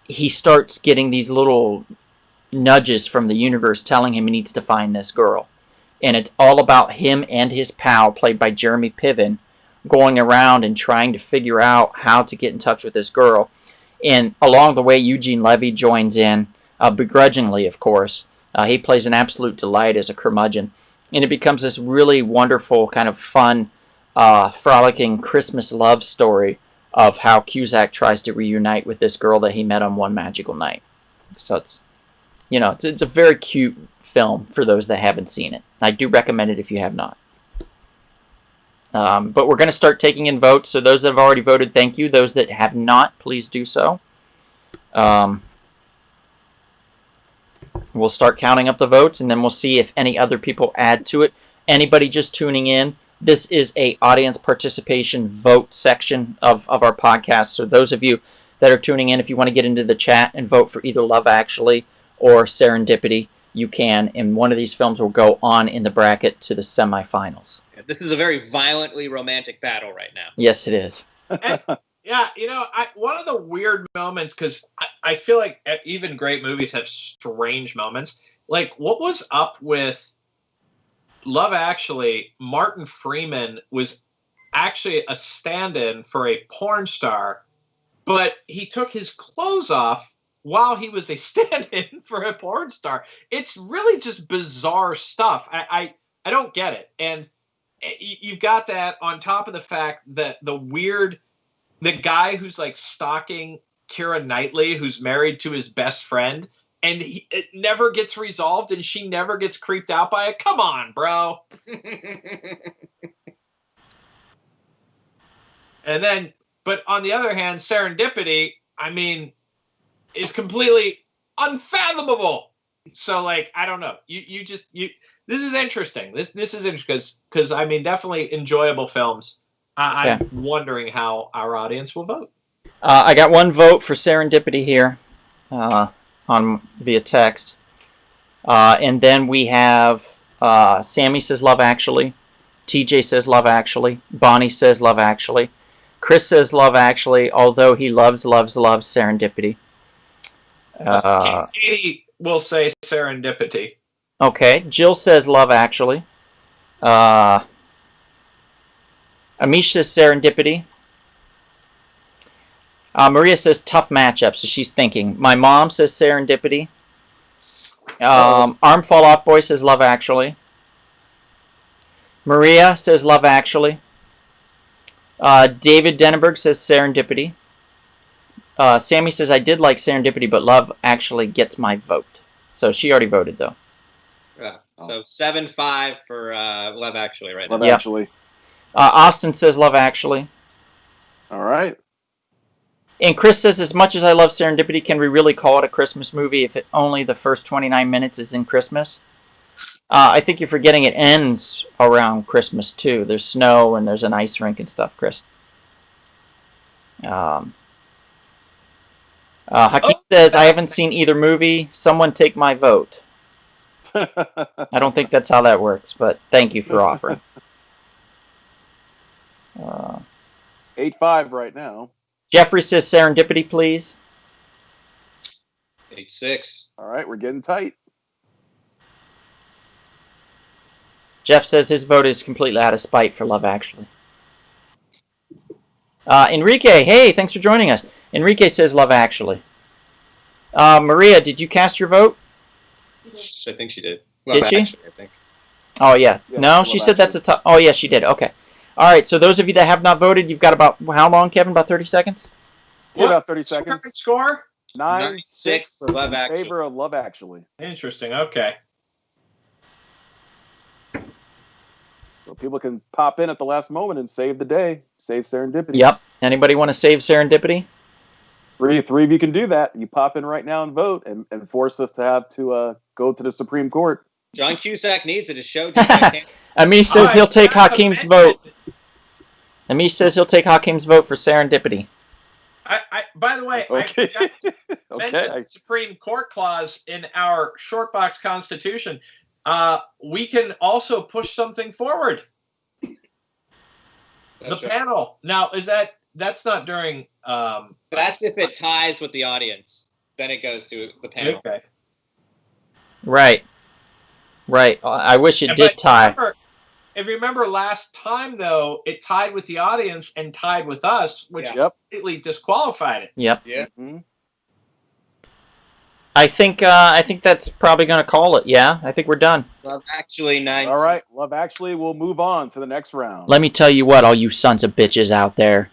he starts getting these little nudges from the universe telling him he needs to find this girl. And it's all about him and his pal, played by Jeremy Piven, going around and trying to figure out how to get in touch with this girl. And along the way, Eugene Levy joins in, begrudgingly, of course. He plays an absolute delight as a curmudgeon. And it becomes this really wonderful, kind of fun, frolicking Christmas love story of how Cusack tries to reunite with this girl that he met on one magical night. So it's a very cute film for those that haven't seen it. I do recommend it if you have not. But we're going to start taking in votes. So those that have already voted, thank you. Those that have not, please do so. We'll start counting up the votes, and then we'll see if any other people add to it. Anybody just tuning in, this is a audience participation vote section of our podcast. So those of you that are tuning in, if you want to get into the chat and vote for either Love Actually or Serendipity, you can. And one of these films will go on in the bracket to the semifinals. This is a very violently romantic battle right now. Yes, it is. Yeah, one of the weird moments, because I feel like even great movies have strange moments. Like, what was up with Love Actually? Martin Freeman was actually a stand-in for a porn star, but he took his clothes off while he was a stand-in for a porn star. It's really just bizarre stuff. I don't get it. And you've got that on top of the fact that the guy who's like stalking Keira Knightley, who's married to his best friend, and it never gets resolved, and she never gets creeped out by it. Come on, bro. And then, but on the other hand, Serendipity, I mean, is completely unfathomable. So, like, I don't know. This is interesting. This is interesting because I mean, definitely enjoyable films. I'm wondering how our audience will vote. I got one vote for Serendipity here on via text. And then we have Sammy says Love Actually. TJ says Love Actually. Bonnie says Love Actually. Chris says Love Actually, although he loves Serendipity. Katie will say Serendipity. Okay. Jill says Love Actually. Amish says Serendipity. Maria says tough matchup, so she's thinking. My mom says Serendipity. Arm Fall Off Boy says Love Actually. Maria says Love Actually. David Denenberg says Serendipity. Sammy says I did like Serendipity, but Love Actually gets my vote. So she already voted, though. Yeah. So 7-5 for Love Actually right now. Love Actually. Austin says Love Actually. All right. And Chris says, as much as I love Serendipity, can we really call it a Christmas movie if only the first 29 minutes is in Christmas? I think you're forgetting it ends around Christmas, too. There's snow and there's an ice rink and stuff, Chris. Hakeem says, I haven't seen either movie. Someone take my vote. I don't think that's how that works, but thank you for offering. 8-5 right now. Jeffrey says Serendipity, please. 8-6. All right, we're getting tight. Jeff says his vote is completely out of spite for Love Actually. Enrique, hey, thanks for joining us. Enrique says Love Actually. Maria, did you cast your vote? I think she did. Did she? Actually, I think. Oh, yeah. Yeah, No, Love she said that's a Actually. tough... Oh, yeah, she did. Okay. All right, so those of you that have not voted, you've got about... How long, Kevin? About 30 seconds? Yeah, about 30 seconds. Current score? 9-6 for Love in Actually. favor of Love Actually. Interesting. Okay. So people can pop in at the last moment and save the day. Save Serendipity. Yep. Anybody want to save Serendipity? Three of you can do that. You pop in right now and vote and force us to have to go to the Supreme Court. John Cusack needs it to show. Just I can't. Amish says All he'll right, take that's Hakeem's amendment. vote. Amish says he'll take Hakeem's vote for Serendipity. By the way, Okay. I forgot to mention Okay. the Supreme Court clause in our short box Constitution. We can also push something forward. The That's right. panel. Now, that's not during... That's if it ties with the audience. Then it goes to the panel. Okay. Right. Right. I wish it But did tie. If you remember last time, though, it tied with the audience and tied with us, which Yeah. Yep. completely disqualified it. Yep. Yeah. Mhm. I think that's probably going to call it. Yeah. I think we're done. Love Actually 9. All right. Love Actually will move on to the next round. Let me tell you what, all you sons of bitches out there.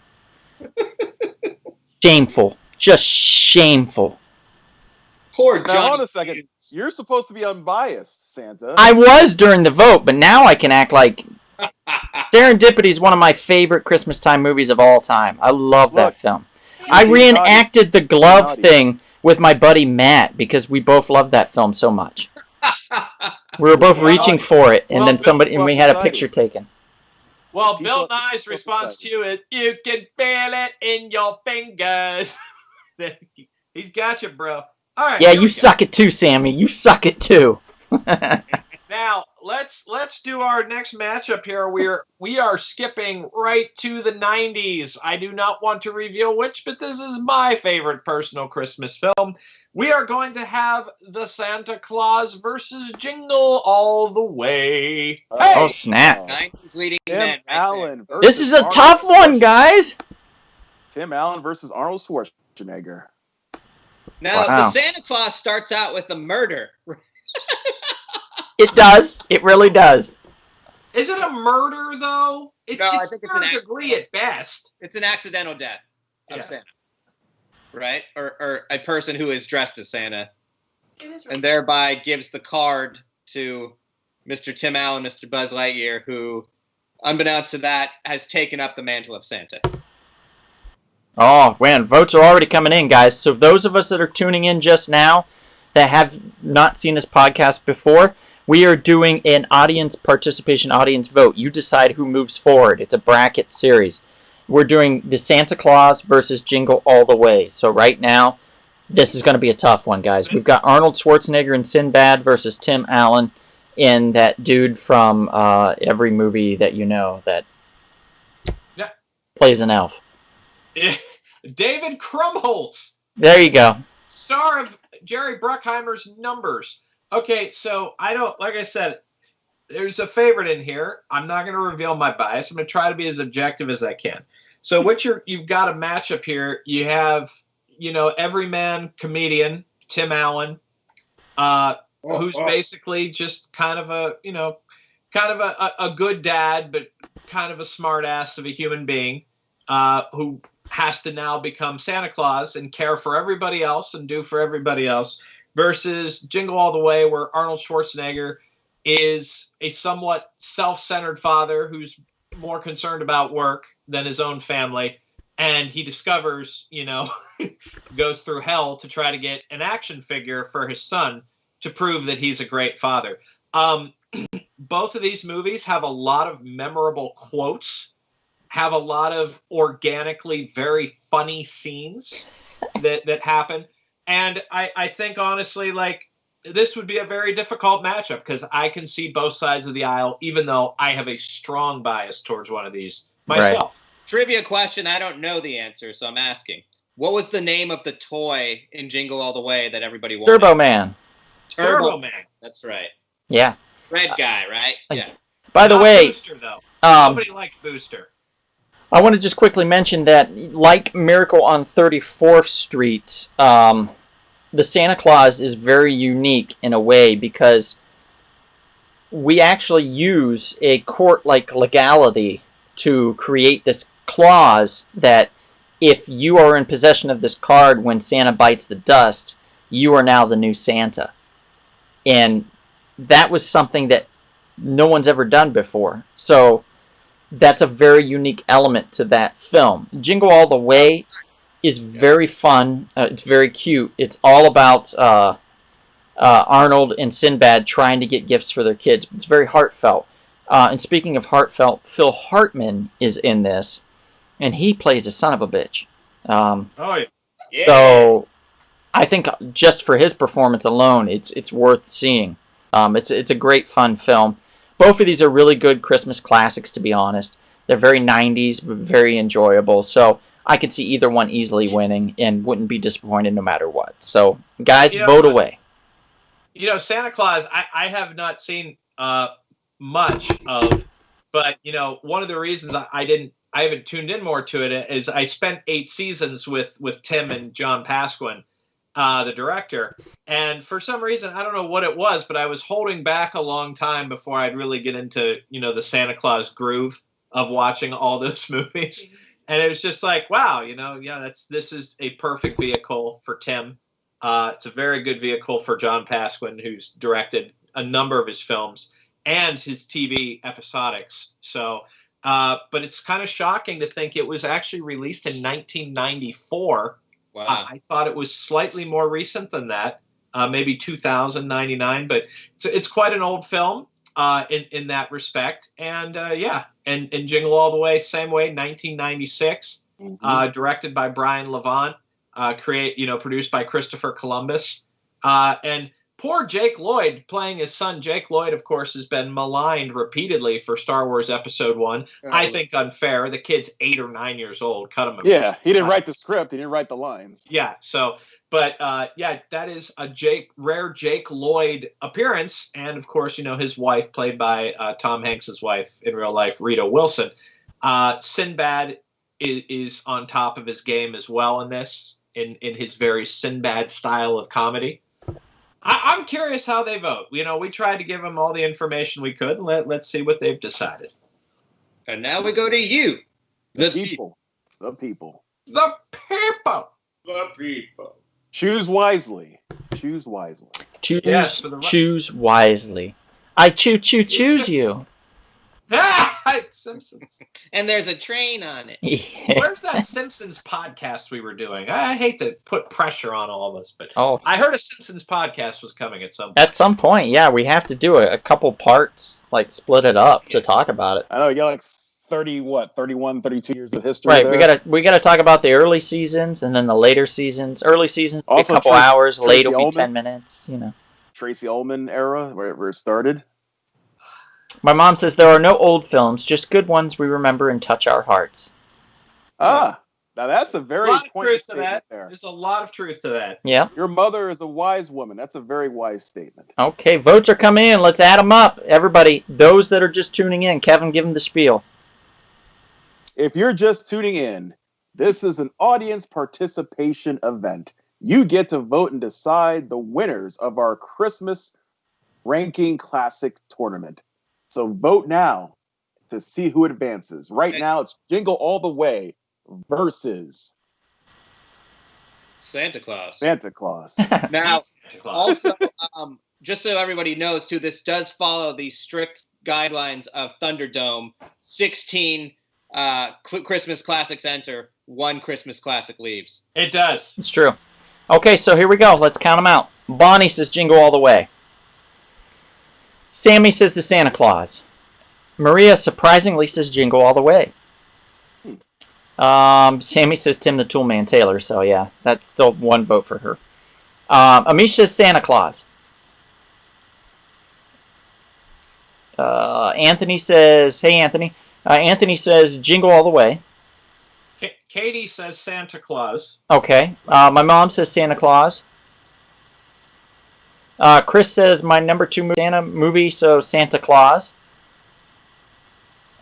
Shameful. Just shameful. Poor Now, John. hold on a second. You're supposed to be unbiased, Santa. I was during the vote, but now I can act like Serendipity is one of my favorite Christmas time movies of all time. I love that Look, film. I Naughty. reenacted the glove Naughty. thing with my buddy Matt because we both loved that film so much. We were both Well, reaching for it, and well, then somebody and we had a well, picture taken. Well, People- Bill Nye's response to you is, you can feel it in your fingers. He's got you, bro. All right. Yeah, here we you go. suck it too, Sammy. You suck it too. Now, let's do our next matchup here. We are skipping right to the 90s. I do not want to reveal which, but this is my favorite personal Christmas film. We are going to have the Santa Claus versus Jingle All the Way. Hey! Oh, snap. 90s leading Tim men. Right Allen. there. This is a Arnold tough one, guys. Tim Allen versus Arnold Schwarzenegger. Now, Wow. the Santa Claus starts out with a murder. It does. It really does. Is it a murder though? No, I it's think it's an third degree at best. It's an accidental death of Yeah. Santa. Right? Or a person who is dressed as Santa It is right. and thereby gives the card to Mr. Tim Allen, Mr. Buzz Lightyear, who, unbeknownst to that, has taken up the mantle of Santa. Oh, man, votes are already coming in, guys. So those of us that are tuning in just now that have not seen this podcast before, we are doing an audience participation, audience vote. You decide who moves forward. It's a bracket series. We're doing the Santa Claus versus Jingle All the Way. So right now, this is going to be a tough one, guys. We've got Arnold Schwarzenegger and Sinbad versus Tim Allen and that dude from every movie that you know that Yeah. plays an elf. David Krumholtz, There you go. star of Jerry Bruckheimer's Numbers. Okay, so like I said, there's a favorite in here. I'm not going to reveal my bias. I'm going to try to be as objective as I can. So you've got a matchup here. You have, everyman comedian Tim Allen, who's basically just kind of a good dad, but kind of a smart ass of a human being, who has to now become Santa Claus and care for everybody else and do for everybody else, versus Jingle All the Way, where Arnold Schwarzenegger is a somewhat self-centered father who's more concerned about work than his own family. And he discovers, goes through hell to try to get an action figure for his son to prove that he's a great father. Both of these movies have a lot of memorable quotes, have a lot of organically very funny scenes that happen. And I think, honestly, this would be a very difficult matchup because I can see both sides of the aisle, even though I have a strong bias towards one of these myself. Trivia question, I don't know the answer, so I'm asking. What was the name of the toy in Jingle All the Way that everybody wanted? Turbo Man. Turbo Man. That's right. Yeah. Red guy, right? Yeah. By the Not way, Booster, though. Nobody liked Booster. I want to just quickly mention that, like Miracle on 34th Street, the Santa Claus is very unique in a way because we actually use a court-like legality to create this clause that if you are in possession of this card when Santa bites the dust, you are now the new Santa. And that was something that no one's ever done before. So that's a very unique element to that film. Jingle All the Way is very fun. It's very cute. It's all about Arnold and Sinbad trying to get gifts for their kids. It's very heartfelt. And speaking of heartfelt, Phil Hartman is in this, and he plays a son of a bitch. Oh, yeah. Yes. So I think just for his performance alone, it's worth seeing. It's a great fun film. Both of these are really good Christmas classics, to be honest. They're very 90s, but very enjoyable. So I could see either one easily winning and wouldn't be disappointed no matter what. So, guys, vote away. Santa Claus, I have not seen much of, but, one of the reasons I haven't tuned in more to it is I spent 8 seasons with Tim and John Pasquin, the director. And for some reason, I don't know what it was, but I was holding back a long time before I'd really get into, the Santa Claus groove of watching all those movies. And it was just like, wow, this is a perfect vehicle for Tim. It's a very good vehicle for John Pasquin, who's directed a number of his films and his TV episodics. So, but it's kind of shocking to think it was actually released in 1994. Wow. I thought it was slightly more recent than that, maybe 2099, but it's quite an old film in that respect. And and Jingle All the Way, same way, 1996, directed by Brian Levant, produced by Christopher Columbus. And poor Jake Lloyd playing his son. Jake Lloyd, of course, has been maligned repeatedly for Star Wars Episode 1. I think unfair. The kid's 8 or 9 years old. Cut him. Yeah, he didn't write the script. He didn't write the lines. Yeah, so, but yeah, that is a rare Jake Lloyd appearance. And of course, his wife, played by Tom Hanks's wife in real life, Rita Wilson. Sinbad is on top of his game as well in this, in his very Sinbad style of comedy. I'm curious how they vote. We tried to give them all the information we could. Let's see what they've decided. And now we go to you. The people. The people. The people. The people. Choose wisely. Choose wisely. Choose wisely. I choose you. Simpsons. And there's a train on it. Yeah. Where's that Simpsons podcast we were doing? I hate to put pressure on all of us, but Oh, I heard a Simpsons podcast was coming at some point. at some point, yeah, we have to do a couple parts, like split it up to talk about it. I know you got like 31, 32 years of history. Right, there. we gotta talk about the early seasons and then the later seasons. Early seasons will be a Also, couple hours, Tracy late will be Ullman. 10 minutes. Tracy Ullman era where it started. My mom says there are no old films, just good ones we remember and touch our hearts. Now that's a A very lot of pointed truth to statement that. there. There's a lot of truth to that. Yeah. Your mother is a wise woman. That's a very wise statement. Okay, votes are coming in. Let's add them up. Everybody, those that are just tuning in, Kevin, give them the spiel. If you're just tuning in, this is an audience participation event. You get to vote and decide the winners of our Christmas Ranking Classic tournament. So vote now to see who advances. Right now, it's Jingle All the Way versus Santa Claus. Santa Claus. Now, also, just so everybody knows, too, this does follow the strict guidelines of Thunderdome. 16 Christmas classics enter, 1 Christmas classic leaves. It does. It's true. Okay, so here we go. Let's count them out. Bonnie says Jingle All the Way. Sammy says the Santa Claus. Maria surprisingly says Jingle All the Way. Sammy says Tim the Toolman Taylor, so yeah, that's still 1 vote for her. Amish says Santa Claus. Anthony says, hey Anthony. Anthony says Jingle All the Way. Katie says Santa Claus. Okay. My mom says Santa Claus. Chris says my number 2 Santa movie, so Santa Claus.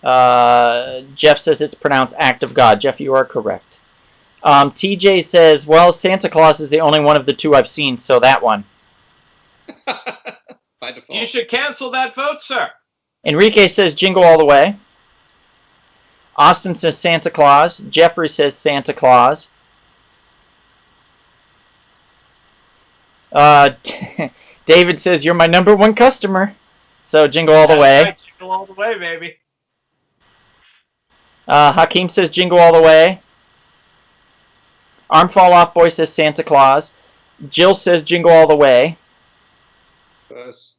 Jeff says it's pronounced Act of God. Jeff, you are correct. TJ says, well, Santa Claus is the only one of the 2 I've seen, so that one. By default. You should cancel that vote, sir. Enrique says Jingle All the Way. Austin says Santa Claus. Jeffrey says Santa Claus. David says you're my number 1 customer. So Jingle All the That's Way. right, Jingle all the way, baby. Hakeem says Jingle All the Way. Arm Fall Off Boy says Santa Claus. Jill says Jingle All the Way. Yes.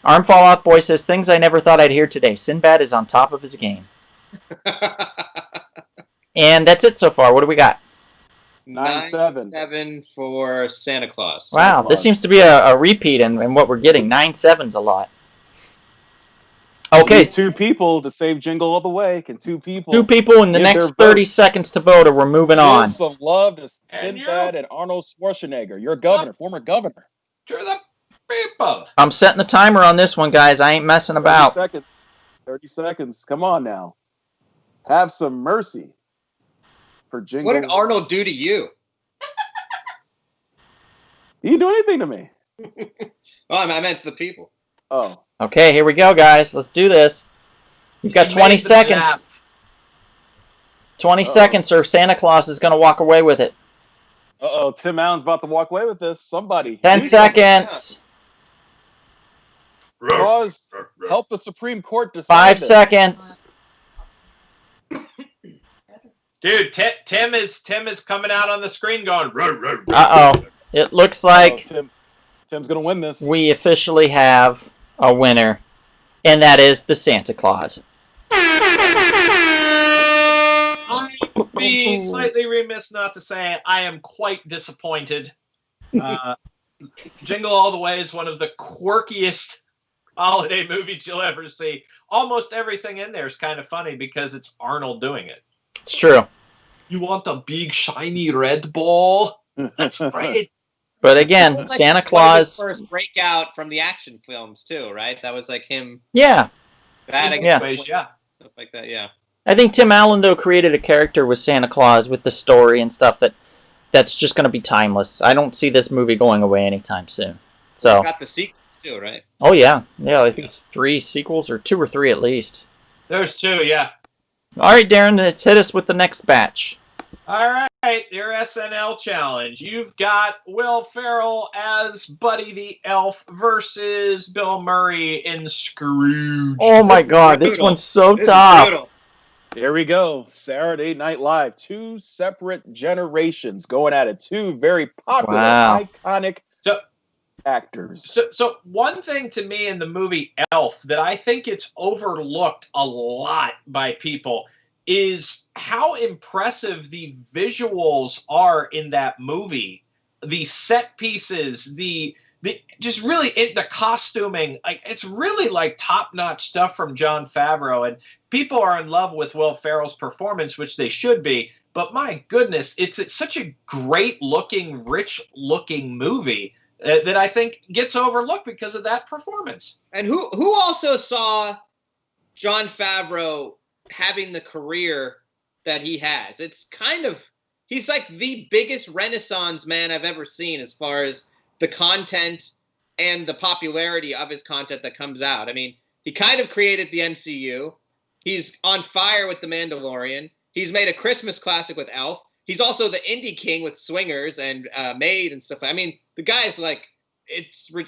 Arm Fall Off Boy says things I never thought I'd hear today. Sinbad is on top of his game. And that's it so far. What do we got? 9-7. 7 for Santa Claus. Wow, this Claus. seems to be a repeat in what we're getting. 9-7's a lot. Okay, These 2 people to save Jingle All the Way. Can 2 people 2 people in the give their next vote. 30 seconds to vote, or we're moving on. give some love to And Sinbad you. and Arnold Schwarzenegger, your governor, former governor? To the people. I'm setting the timer on this one, guys. I ain't messing 30 about. seconds. 30 seconds. Come on now. Have some mercy for Jingle. What did Arnold do to you? He didn't do anything to me. Oh, I meant the people. Oh. Okay, here we go, guys. Let's do this. You've got He 20 made the seconds. map. 20 seconds, or Santa Claus is going to walk away with it. Uh-oh, Tim Allen's about to walk away with this. Somebody. 10 seconds. Claus, help the Supreme Court decide 5 this. seconds. Dude, Tim is coming out on the screen going. "Ruh, ruh, ruh." Uh-oh. It looks like Tim's going to win this. we officially have a winner, and that is the Santa Claus. be slightly remiss not to say I am quite disappointed. Jingle All the Way is one of the quirkiest holiday movies you'll ever see. Almost everything in there is kind of funny because it's Arnold doing it. It's true. You want a big shiny red ball? That's great. But again, Like, Santa it's one of his Claus. first breakout from the action films too, right? That was like him. Yeah. That Yeah. Yeah. Stuff like that. Yeah. I think Tim Allen, though, created a character with Santa Claus with the story and stuff that's just going to be timeless. I don't see this movie going away anytime soon. So, Got the sequels too, right? oh yeah. Yeah, I think it's 3 sequels, or 2 or 3 at least. There's 2, yeah. All right, Darren, let's hit us with the next batch. All right, your SNL challenge. You've got Will Ferrell as Buddy the Elf versus Bill Murray in Scrooge. Oh my god, this Brutal. one's so This is tough. brutal. Here we go. Saturday Night Live. 2 separate generations going at it. 2 very popular, Wow. iconic So, actors. so one thing to me in the movie Elf that I think it's overlooked a lot by people is how impressive the visuals are in that movie. The set pieces, the just really the costuming, like it's really like top-notch stuff from Jon Favreau, and people are in love with Will Ferrell's performance, which they should be. But my goodness, it's such a great-looking, rich-looking movie that I think gets overlooked because of that performance. And who also saw Jon Favreau having the career that he has? It's kind of, he's like the biggest Renaissance man I've ever seen as far as the content and the popularity of his content that comes out. I mean, he kind of created the MCU. He's on fire with The Mandalorian. He's made a Christmas classic with Elf. He's also the indie king with Swingers and Made and stuff. I mean, the guy's like,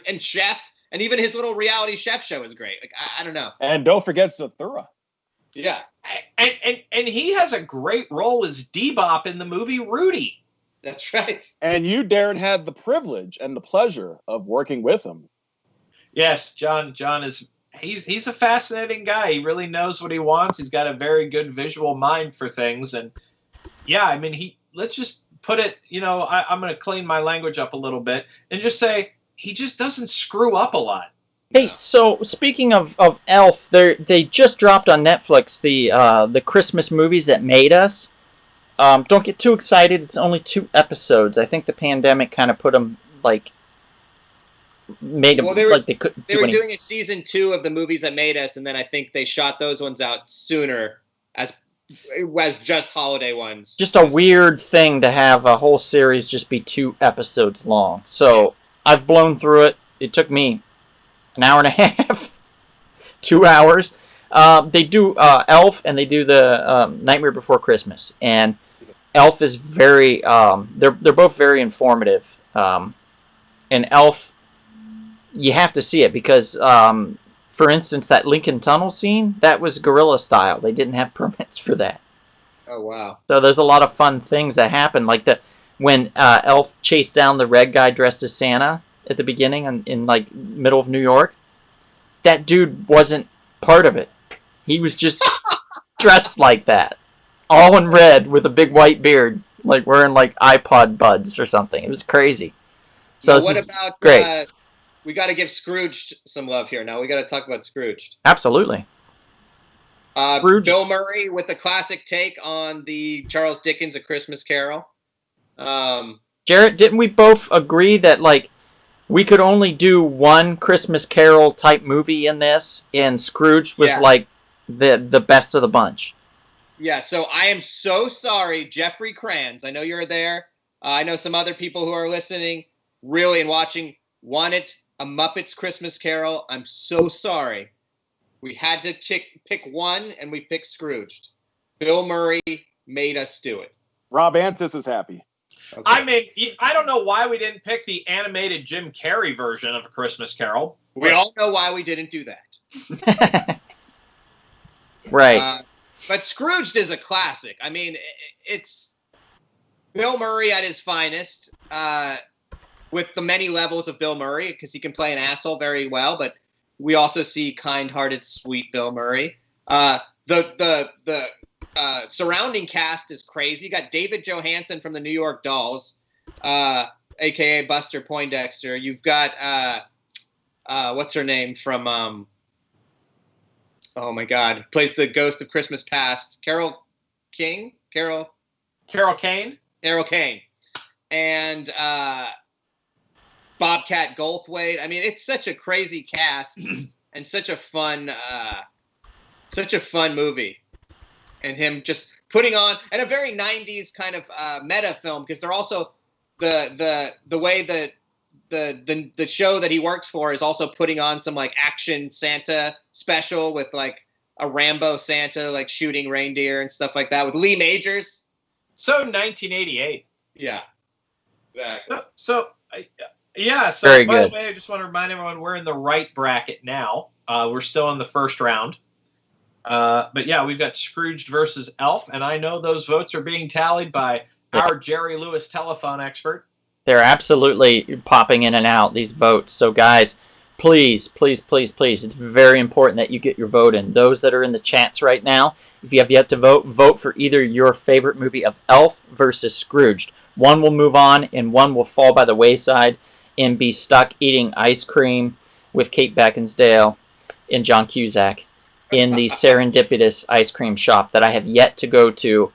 and Chef, and even his little reality chef show is great. Like, I don't know. And don't forget Zathura. Yeah. And he has a great role as Bebop in the movie Rudy. That's right. And you, Darren, had the privilege and the pleasure of working with him. Yes, John is he's a fascinating guy. He really knows what he wants. He's got a very good visual mind for things, and yeah, I mean, let's just put it, I'm going to clean my language up a little bit and just say he just doesn't screw up a lot. Hey, so speaking of Elf, they just dropped on Netflix the Christmas movies that made us. Don't get too excited. It's only 2 episodes. I think the pandemic kind of put them made them like they couldn't. They were doing a season 2 of the movies that made us, and then I think they shot those ones out sooner as just holiday ones. Just a weird thing to have a whole series just be 2 episodes long. So I've blown through it. It took me an hour and a half, 2 hours. They do Elf, and they do the Nightmare Before Christmas. And Elf is very, they're both very informative. And Elf, you have to see it because, for instance, that Lincoln Tunnel scene, that was guerrilla style. They didn't have permits for that. Oh, wow. So there's a lot of fun things that happen, like when Elf chased down the red guy dressed as Santa at the beginning in like middle of New York. That dude wasn't part of it. He was just dressed like that, all in red with a big white beard, like wearing like iPod buds or something. It was crazy. So what this about is great. We got to give Scrooged some love here. Now we got to talk about Scrooged. Absolutely. Scrooge. Bill Murray with the classic take on the Charles Dickens A Christmas Carol. Jarrett, didn't we both agree that like we could only do one Christmas Carol type movie in this, and Scrooge was like the best of the bunch? Yeah, so I am so sorry, Jeffrey Kranz. I know you're there. I know some other people who are listening, really, and watching, wanted a Muppets Christmas Carol. I'm so sorry. We had to pick one, and we picked Scrooged. Bill Murray made us do it. Rob Antis is happy. Okay. I mean, I don't know why we didn't pick the animated Jim Carrey version of A Christmas Carol. We all know why we didn't do that. Right. But Scrooged is a classic. I mean, it's Bill Murray at his finest, with the many levels of Bill Murray, because he can play an asshole very well, but we also see kind-hearted, sweet Bill Murray. The surrounding cast is crazy. You got David Johansen from the New York Dolls, aka Buster Poindexter. You've got what's her name from oh my God, plays the ghost of Christmas Past, Carol Kane, and Bobcat Goldthwait. I mean, it's such a crazy cast and such a fun movie. And him just putting on, and a very 90s kind of meta film, because they're also the way that the show that he works for is also putting on some like action Santa special with like a Rambo Santa like shooting reindeer and stuff like that with Lee Majors. So 1988. Yeah. Exactly. So Very by good. the way, I just want to remind everyone we're in the right bracket now. We're still in the first round. But yeah, we've got Scrooged versus Elf, and I know those votes are being tallied by our Jerry Lewis telephone expert. They're absolutely popping in and out, these votes. So guys, please, please, please, please, it's very important that you get your vote in. Those that are in the chats right now, if you have yet to vote, vote for either your favorite movie of Elf versus Scrooged. One will move on, and one will fall by the wayside and be stuck eating ice cream with Kate Beckinsale and John Cusack in the serendipitous ice cream shop that I have yet to go to,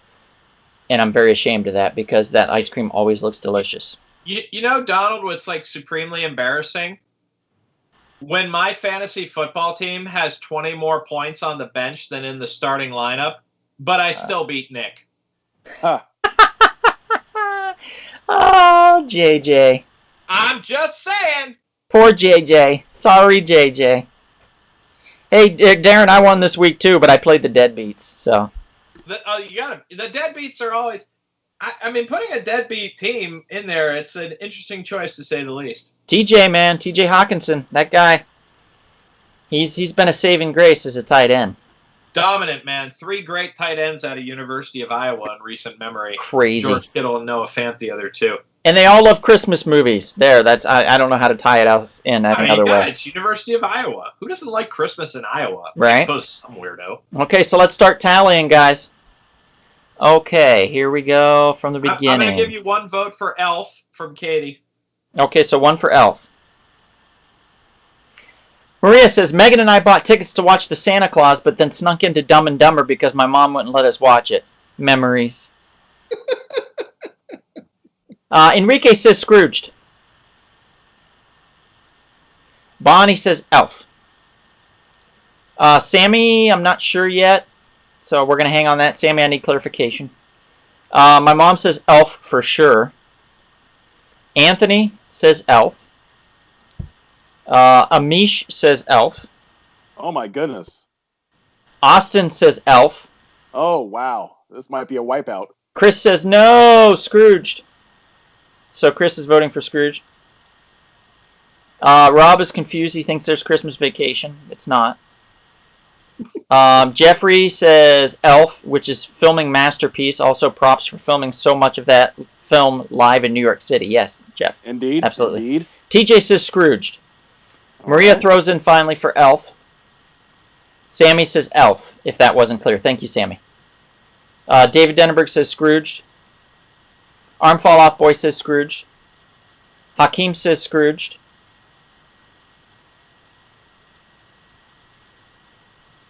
and I'm very ashamed of that because that ice cream always looks delicious. You know, Donald, what's like supremely embarrassing? When my fantasy football team has 20 more points on the bench than in the starting lineup, but I still beat Nick. Huh. Oh, JJ. I'm just saying. Poor JJ. Sorry, JJ. Hey, Darren, I won this week too, but I played the Deadbeats, so. The deadbeats are always. I mean, putting a deadbeat team in there, it's an interesting choice to say the least. TJ, man, TJ Hawkinson, that guy. He's been a saving grace as a tight end. Dominant, man. 3 great tight ends out of University of Iowa in recent memory. Crazy. George Kittle and Noah Fant the other two. And they all love Christmas movies. There, that's I don't know how to tie it else in another way. It's University of Iowa. Who doesn't like Christmas in Iowa? Right. I suppose some weirdo. Okay, so let's start tallying, guys. Okay, here we go from the beginning. I'm going to give you 1 vote for Elf from Katie. Okay, so 1 for Elf. Maria says, Megan and I bought tickets to watch the Santa Claus, but then snuck into Dumb and Dumber because my mom wouldn't let us watch it. Memories. Enrique says Scrooged. Bonnie says Elf. Sammy, I'm not sure yet, so we're going to hang on that. Sammy, I need clarification. My mom says Elf for sure. Anthony says Elf. Amish says Elf. Oh my goodness. Austin says Elf. Oh wow. This might be a wipeout. Chris says no, Scrooged. So Chris is voting for Scrooge. Rob is confused. He thinks there's Christmas Vacation. It's not. Jeffrey says Elf, which is filming masterpiece. Also props for filming so much of that film live in New York City. Yes, Jeff. Indeed. Absolutely. Indeed. TJ says Scrooged. Maria throws in finally for Elf. Sammy says Elf, if that wasn't clear. Thank you, Sammy. David Denenberg says Scrooged. Arm Fall Off Boy says Scrooged. Hakeem says Scrooged.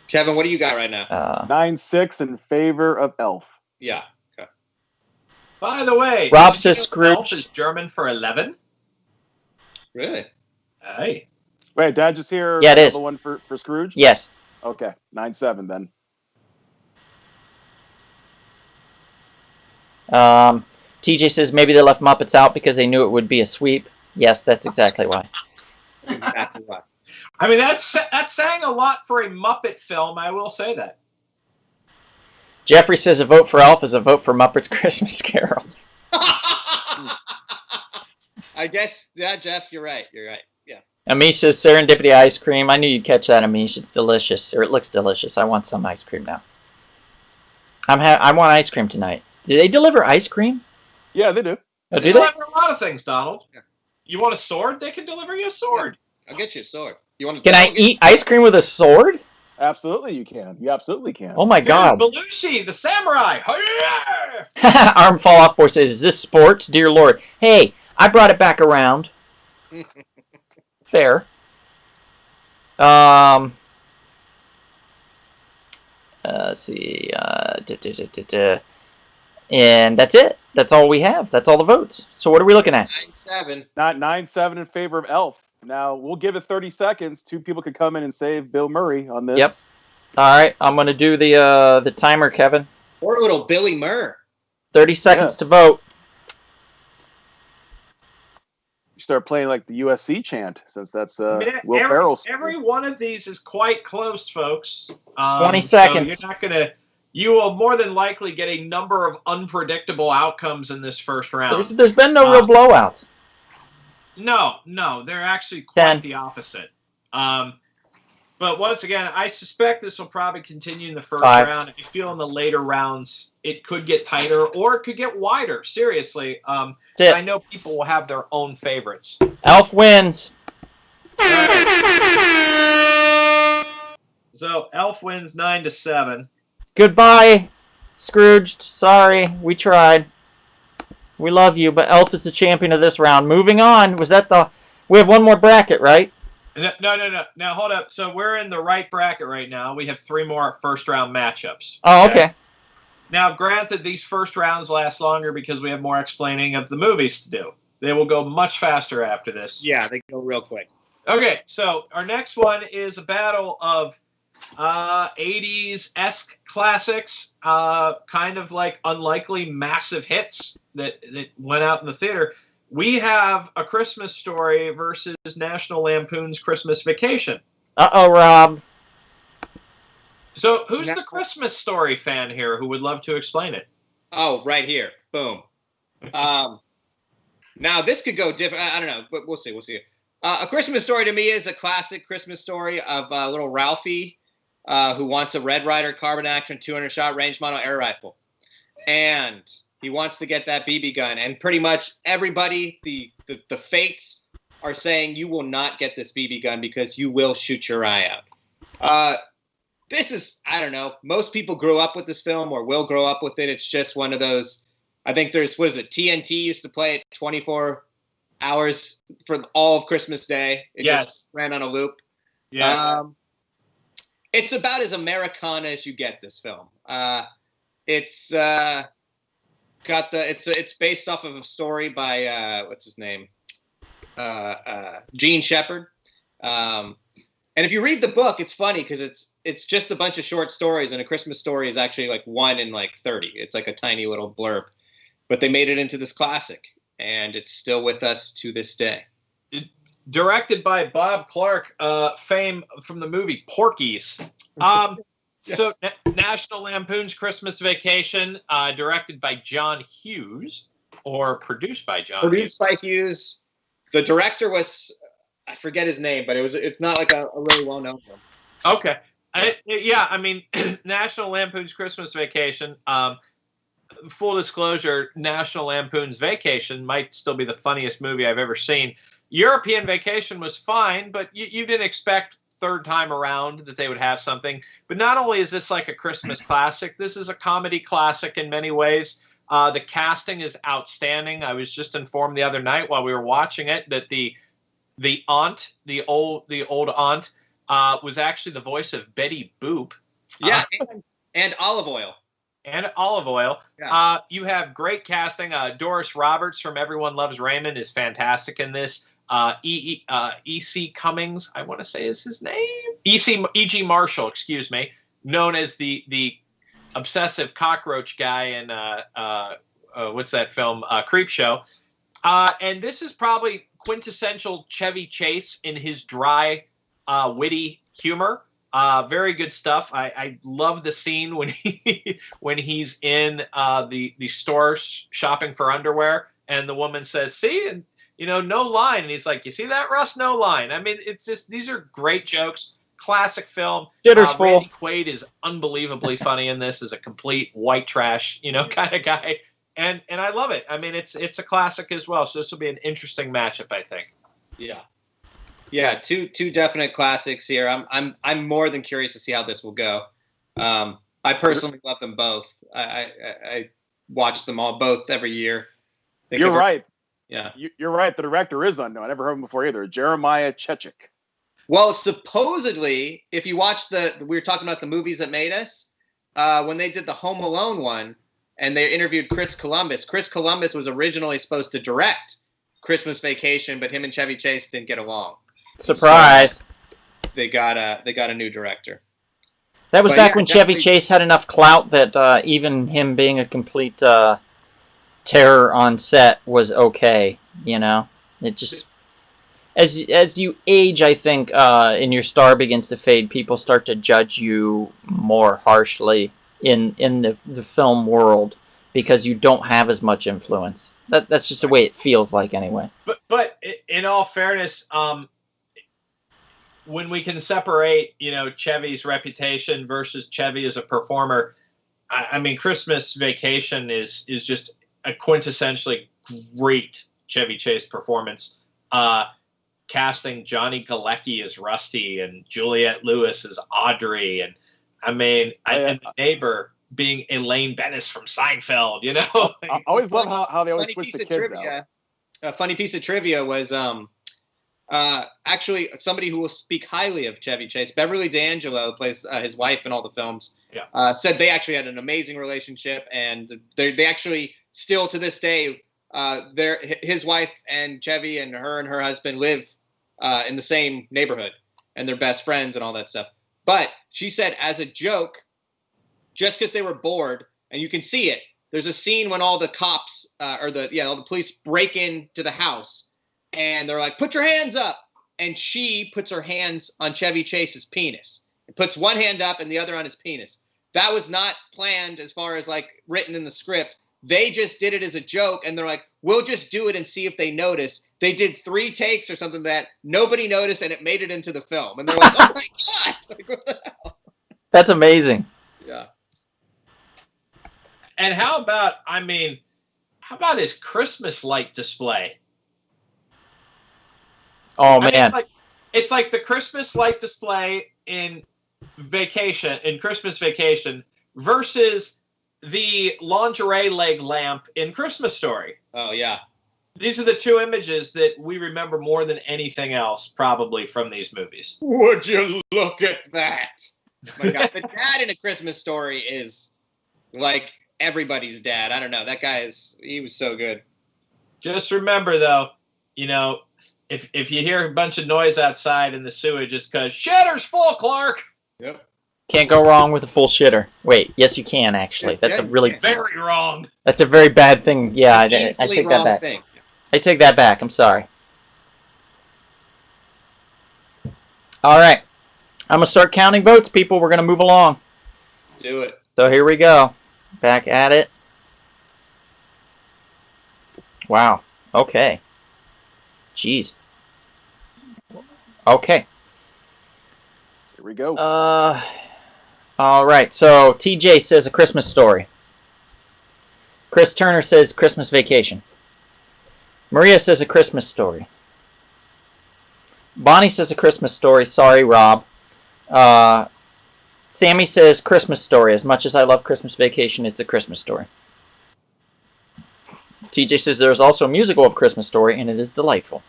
Kevin, what do you got right now? 9-6 in favor of Elf. Yeah. Okay. By the way, Rob did you says know Elf Scrooge. is German for 11. Really? Hey. Wait, did I just hear Yeah, it is. another one for Scrooge? Yes. Okay, 9-7 then. TJ says maybe they left Muppets out because they knew it would be a sweep. Yes, that's exactly why. Exactly right. I mean, that's saying a lot for a Muppet film, I will say that. Jeffrey says a vote for Elf is a vote for Muppets Christmas Carol. I guess, yeah, Jeff, you're right. You're right. Yeah. Amish says Serendipity ice cream. I knew you'd catch that, Amish. It's delicious, or it looks delicious. I want some ice cream now. I want ice cream tonight. Do they deliver ice cream? Yeah, they do. Oh, They do they? deliver a lot of things, Donald. Yeah. You want a sword? They can deliver you a sword. I'll get you a sword. You want? Can I eat ice cream with a sword? Absolutely, you can. You absolutely can. Oh my Dude, God. Belushi, the samurai. Hi-ya! Arm Fall Off Boy says, is this sports? Dear Lord. Hey, I brought it back around. Fair. Let's see. And that's it. That's all we have. That's all the votes. So what are we looking at? 9-7. Not 9-7 in favor of Elf. Now we'll give it 30 seconds. Two people could come in and save Bill Murray on this. Yep. All right. I'm gonna do the timer, Kevin. Poor little Billy Murr. 30 seconds Yes. to vote. You start playing like the USC chant, since that's Man, Will Ferrell's. every one of these is quite close, folks. 20 seconds. So you're not gonna. You will more than likely get a number of unpredictable outcomes in this first round. There's been no real blowouts. No, they're actually quite 10. the opposite. But once again, I suspect this will probably continue in the first 5. round. I feel in the later rounds it could get tighter or it could get wider. Seriously, That's it. I know people will have their own favorites. Elf wins. So Elf wins 9-7. Goodbye, Scrooged. Sorry, we tried. We love you, but Elf is the champion of this round. Moving on. Was that the... We have one more bracket, right? No. Now hold up. So we're in the right bracket right now. We have 3 more first round matchups. Oh, okay. Now, granted, these first rounds last longer because we have more explaining of the movies to do. They will go much faster after this. Yeah, they go real quick. Okay, so our next one is a battle of 80s-esque classics, kind of like unlikely massive hits that went out in the theater. We have A Christmas Story versus National Lampoon's Christmas Vacation. Uh-oh, Rob. So who's the Christmas Story fan here who would love to explain it? Oh, right here. Boom. Now, this could go different. I don't know, but we'll see. A Christmas Story to me is a classic Christmas story of little Ralphie who wants a Red Ryder carbine action 200-shot range model air rifle. And he wants to get that BB gun. And pretty much everybody, the fates, are saying you will not get this BB gun because you will shoot your eye out. This is, I don't know, most people grew up with this film or will grow up with it. It's just one of those, I think there's, what is it, TNT used to play it 24 hours for all of Christmas Day. It just ran on a loop. Yeah. It's about as Americana as you get, this film. It's based off of a story by, what's his name? Gene Shepard. And if you read the book, it's funny because it's just a bunch of short stories, and A Christmas Story is actually like 1 in like 30. It's like a tiny little blurb. But they made it into this classic, and it's still with us to this day. Directed by Bob Clark, fame from the movie Porky's. So National Lampoon's Christmas Vacation, directed by John Hughes, or produced by John Hughes. Produced by Hughes. The director was, I forget his name, but it's not like a really well-known one. Okay. I mean, National Lampoon's Christmas Vacation. Full disclosure, National Lampoon's Vacation might still be the funniest movie I've ever seen. European Vacation was fine, but you didn't expect third time around that they would have something. But not only is this like a Christmas classic, this is a comedy classic in many ways. The casting is outstanding. I was just informed the other night while we were watching it that the aunt, the old aunt, was actually the voice of Betty Boop. Yeah, and Olive Oil. And Olive Oil. Yeah. You have great casting. Doris Roberts from Everyone Loves Raymond is fantastic in this. E.C. Cummings, I want to say is his name. E.G. Marshall, excuse me, known as the obsessive cockroach guy in what's that film? Creepshow. And this is probably quintessential Chevy Chase in his dry, witty humor. Very good stuff. I love the scene when he's in the store shopping for underwear, and the woman says, "See, and no line," and he's like, "You see that, Russ? No line." I mean, it's just, these are great jokes. Classic film. Jitters full. Randy Quaid is unbelievably funny in this as a complete white trash, kind of guy, and I love it. I mean, it's a classic as well. So this will be an interesting matchup, I think. Yeah. Yeah, two definite classics here. I'm more than curious to see how this will go. I personally love them both. I watch them all both every year. You're right. Yeah. You're right. The director is unknown. I never heard him before either. Jeremiah Chechik. Well, supposedly, if you watch we were talking about the movies that made us, when they did the Home Alone one, and they interviewed Chris Columbus. Chris Columbus was originally supposed to direct Christmas Vacation, but him and Chevy Chase didn't get along. Surprise! So they got a new director. That was But back yeah, when Chevy definitely- Chase had enough clout that even him being a complete terror on set was okay. You know, it just as you age, I think, and your star begins to fade, people start to judge you more harshly in the film world because you don't have as much influence. That's just the way it feels like, anyway. But in all fairness, when we can separate, Chevy's reputation versus Chevy as a performer, I mean, Christmas Vacation is just a quintessentially great Chevy Chase performance. Casting Johnny Galecki as Rusty and Juliette Lewis as Audrey, and I mean, and the neighbor being Elaine Bennis from Seinfeld. I always love how they always switch the kids out. A funny piece of trivia was actually somebody who will speak highly of Chevy Chase. Beverly D'Angelo plays his wife in all the films. Yeah. Said they actually had an amazing relationship, and they actually still to this day, his wife and Chevy and her husband live in the same neighborhood, and they're best friends and all that stuff. But she said, as a joke, just because they were bored, and you can see it, there's a scene when all the cops all the police break into the house, and they're like, "Put your hands up," and she puts her hands on Chevy Chase's penis. It puts one hand up and the other on his penis. That was not planned as far as like written in the script. They just did it as a joke, and they're like, "We'll just do it and see if they notice." They did 3 takes or something that nobody noticed, and it made it into the film. And they're like, "Oh my god!" Like, what the hell? That's amazing. Yeah. And how about his Christmas light display? Oh I mean, man, it's like the Christmas light display in Christmas Vacation versus the lingerie leg lamp in Christmas Story. Oh yeah. These are the 2 images that we remember more than anything else, probably, from these movies. Would you look at that? Oh my God. The dad in A Christmas Story is like everybody's dad. I don't know. That guy he was so good. Just remember, though, if you hear a bunch of noise outside in the sewage, it's because shitter's full, Clark. Yep. can't go wrong with a full shitter. Wait, yes you can actually. That's a really very wrong. That's a very bad thing. Yeah, I take that back. Thing. I take that back. I'm sorry. All right. I'm going to start counting votes, people. We're going to move along. Do it. So here we go. Back at it. Wow. Okay. Jeez. Okay. Here we go. All right. So TJ says A Christmas Story. Chris Turner says Christmas Vacation. Maria says A Christmas Story. Bonnie says A Christmas Story. Sorry, Rob. Sammy says Christmas Story. As much as I love Christmas Vacation, it's A Christmas Story. TJ says there's also a musical of Christmas Story, and it is delightful.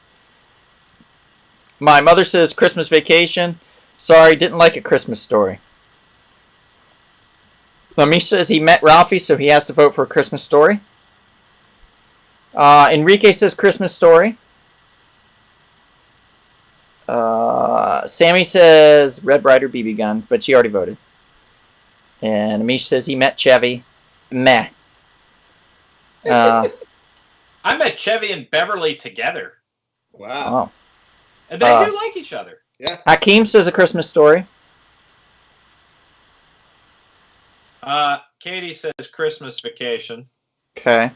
My mother says Christmas Vacation. Sorry, didn't like A Christmas Story. Lamish says he met Ralphie, so he has to vote for A Christmas Story. Enrique says Christmas Story. Sammy says Red Ryder BB gun, but she already voted. And Amish says he met Chevy. Meh. I met Chevy and Beverly together, Wow. Oh. and they do like each other. Yeah. Hakeem says A Christmas Story. Katie says Christmas Vacation. Okay.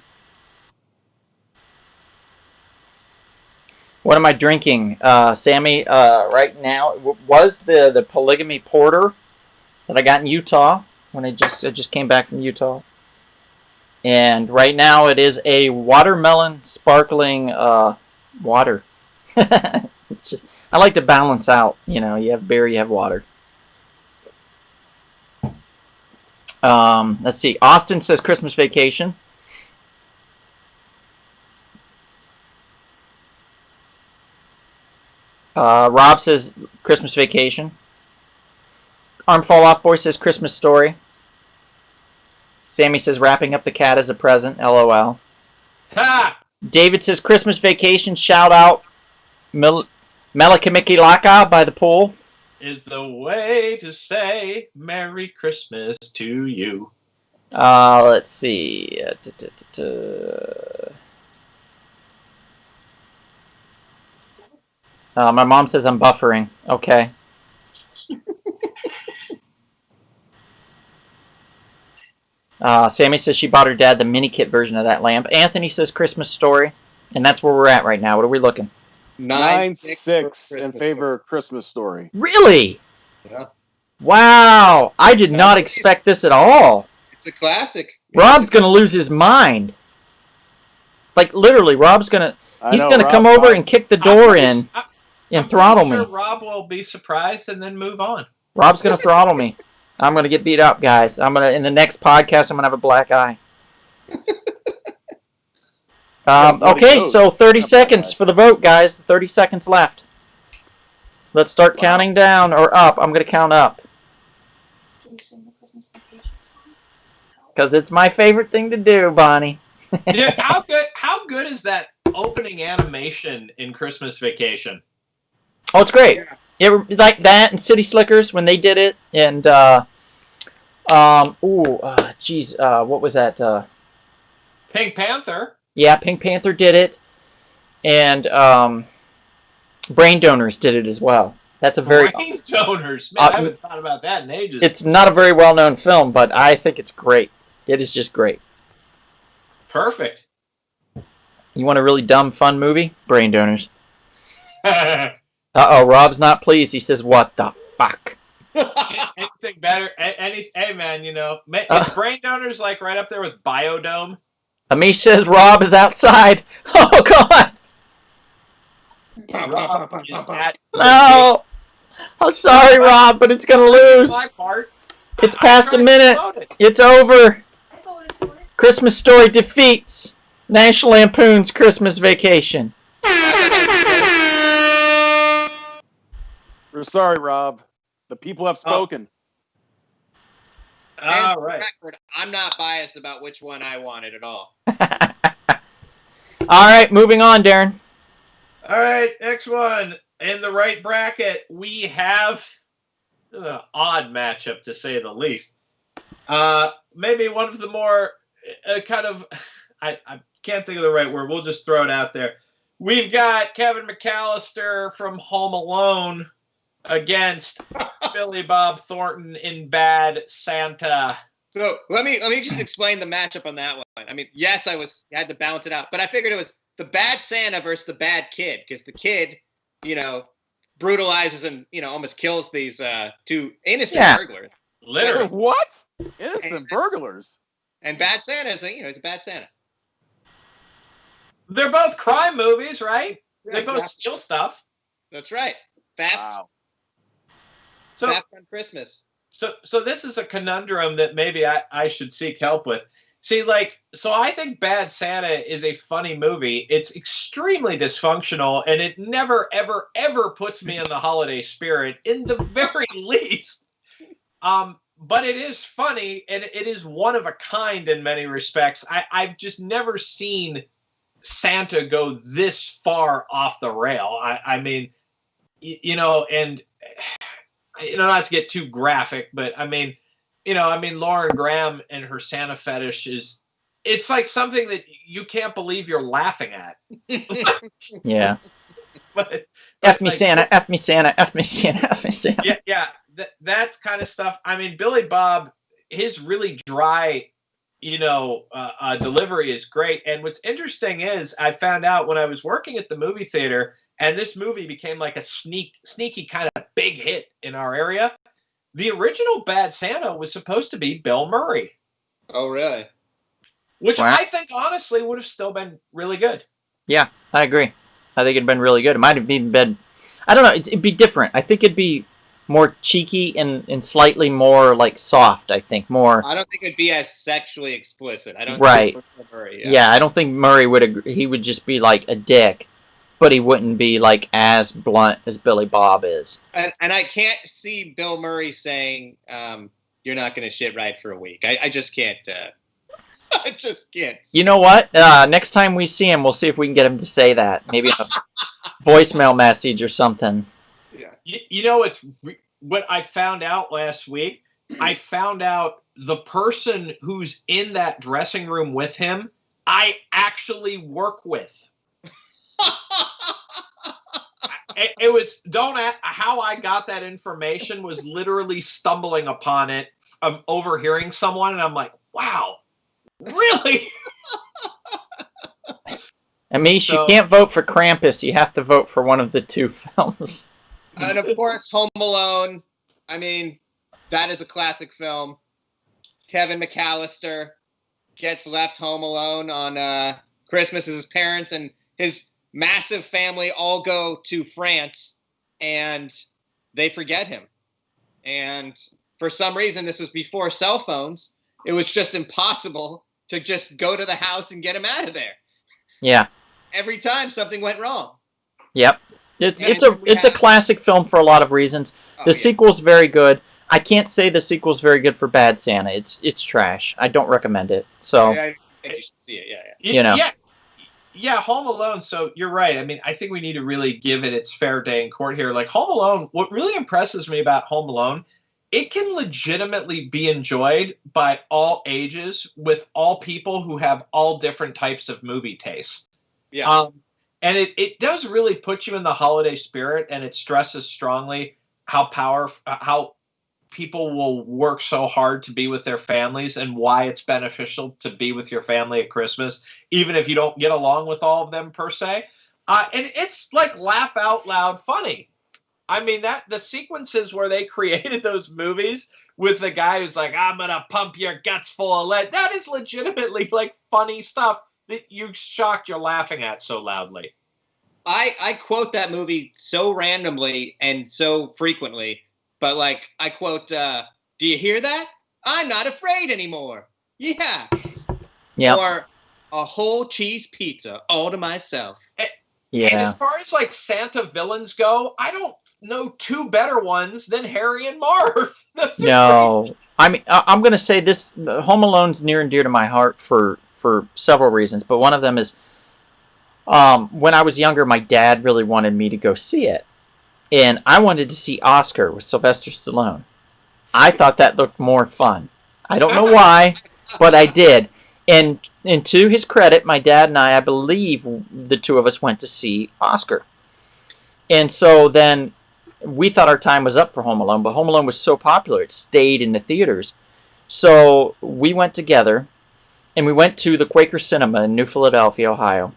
What am I drinking? Sammy, right now, was the Polygamy Porter that I got in Utah when I just came back from Utah. And right now it is a watermelon sparkling water. It's just, I like to balance out. You know, you have beer, you have water. Let's see. Austin says Christmas Vacation. Rob says Christmas Vacation. Arm Fall Off Boy says Christmas Story. Sammy says Wrapping Up the Cat as a Present. LOL. Ha! David says Christmas Vacation. Shout out Melikamiki Laka by the pool. Is the way to say Merry Christmas to you. Let's see. My mom says I'm buffering. Okay. Sammy says she bought her dad the mini kit version of that lamp. Anthony says Christmas Story. And that's where we're at right now. What are we looking? 9-6 in favor of Christmas Story. Really? Yeah. Wow. I did not expect this at all. It's a classic. Rob's going to lose his mind. Like, literally, Rob's going to... He's going to come over and kick the door in and throttle me. Rob will be surprised and then move on. Rob's going to throttle me. I'm going to get beat up, guys. In the next podcast, I'm going to have a black eye. Okay, so 30 seconds for the vote, guys. 30 seconds left. Let's start counting down or up. I'm going to count up. Because it's my favorite thing to do, Bonnie. Dude, how good is that opening animation in Christmas Vacation? Oh, it's great. It, like that and City Slickers when they did it. And, what was that? Pink Panther. Yeah, Pink Panther did it. And Brain Donors did it as well. That's a very... Brain Donors. Man, I haven't thought about that in ages. It's not a very well-known film, but I think it's great. It is just great. Perfect. You want a really dumb, fun movie? Brain Donors. Uh-oh, Rob's not pleased. He says, what the fuck? Anything better? Hey, man, you know, is Brain Donors like right up there with Biodome? Amish says Rob is outside. Oh, God. Rob is at... No. I'm sorry, Rob, but it's going to lose. My part. It's past a minute. It's over. Christmas Story defeats National Lampoon's Christmas Vacation. We're sorry, Rob. The people have spoken. All right. Record, I'm not biased about which one I wanted at all. All right, moving on, Darren. All right, next one. In the right bracket, we have an odd matchup, to say the least. Maybe one of the more kind of... I can't think of the right word. We'll just throw it out there. We've got Kevin McAllister from Home Alone against Billy Bob Thornton in Bad Santa. So let me just explain the matchup on that one. I mean, yes, I had to balance it out, but I figured it was the Bad Santa versus the Bad Kid, because the kid, you know, brutalizes and, you know, almost kills these two innocent burglars. Literally. What? Innocent burglars. And Bad Santa is, he's a bad Santa. They're both crime movies, right? Yeah, they both steal stuff. That's right. Theft. Wow. Theft on Christmas. So this is a conundrum that maybe I should seek help with. See, so I think Bad Santa is a funny movie. It's extremely dysfunctional, and it never, ever, ever puts me in the holiday spirit, in the very least. But it is funny, and it is one of a kind in many respects. I've just never seen Santa go this far off the rail. I mean, you know, and you know, not to get too graphic, but I mean, Lauren Graham and her Santa fetish it's like something that you can't believe you're laughing at. Yeah. but F me Santa, F me Santa, F me Santa, F me Santa. Yeah. That kind of stuff. I mean, Billy Bob, his really dry, delivery is great. And what's interesting is I found out when I was working at the movie theater, and this movie became like a sneaky kind of big hit in our area. The original Bad Santa was supposed to be Bill Murray. Oh, really? Which Wow. I think, honestly, would have still been really good. Yeah, I agree. I think it'd been really good. It might have even been... I don't know. It'd be different. I think it'd be more cheeky and slightly more like soft. I think more. I don't think it'd be as sexually explicit. I don't Right. think Bill Murray, Yeah, I don't think Murray would agree. He would just be like a dick, but he wouldn't be like as blunt as Billy Bob is. And I can't see Bill Murray saying, "You're not going to shit right for a week." I just can't. I just can't. You know what? Next time we see him, we'll see if we can get him to say that. Maybe a voicemail message or something. Yeah. You know, what I found out last week. I found out the person who's in that dressing room with him, I actually work with. It was how I got that information was literally stumbling upon it, overhearing someone, and I'm like, wow, really? Amish, you can't vote for Krampus. You have to vote for one of the two films. And of course, Home Alone. I mean, that is a classic film. Kevin McAllister gets left home alone on Christmas as his parents and his massive family all go to France and they forget him. And for some reason, this was before cell phones. It was just impossible to just go to the house and get him out of there. Yeah. Every time something went wrong. Yep. It's a classic film for a lot of reasons. The sequel's very good. I can't say the sequel's very good for Bad Santa. It's trash. I don't recommend it. So I think you should see it. Yeah. Yeah, Home Alone. So you're right. I mean, I think we need to really give it its fair day in court here. Like Home Alone, what really impresses me about Home Alone, it can legitimately be enjoyed by all ages with all people who have all different types of movie tastes. Yeah. And it does really put you in the holiday spirit, and it stresses strongly how people will work so hard to be with their families and why it's beneficial to be with your family at Christmas, even if you don't get along with all of them per se. And it's like laugh out loud funny. I mean, that the sequences where they created those movies with the guy who's like, I'm going to pump your guts full of lead. That is legitimately like funny stuff that you're shocked you're laughing at so loudly. I quote that movie so randomly and so frequently, but like I quote, do you hear that? I'm not afraid anymore. Yeah. Yeah. Or a whole cheese pizza all to myself. Yeah. And as far as like Santa villains go, I don't know two better ones than Harry and Marv. No. I mean, I'm going to say this, Home Alone's near and dear to my heart for several reasons, but one of them is when I was younger, my dad really wanted me to go see it. And I wanted to see Oscar with Sylvester Stallone. I thought that looked more fun. I don't know why, but I did. And to his credit, my dad and I believe the two of us went to see Oscar. And so then we thought our time was up for Home Alone, but Home Alone was so popular, it stayed in the theaters. So we went together, and we went to the Quaker Cinema in New Philadelphia, Ohio.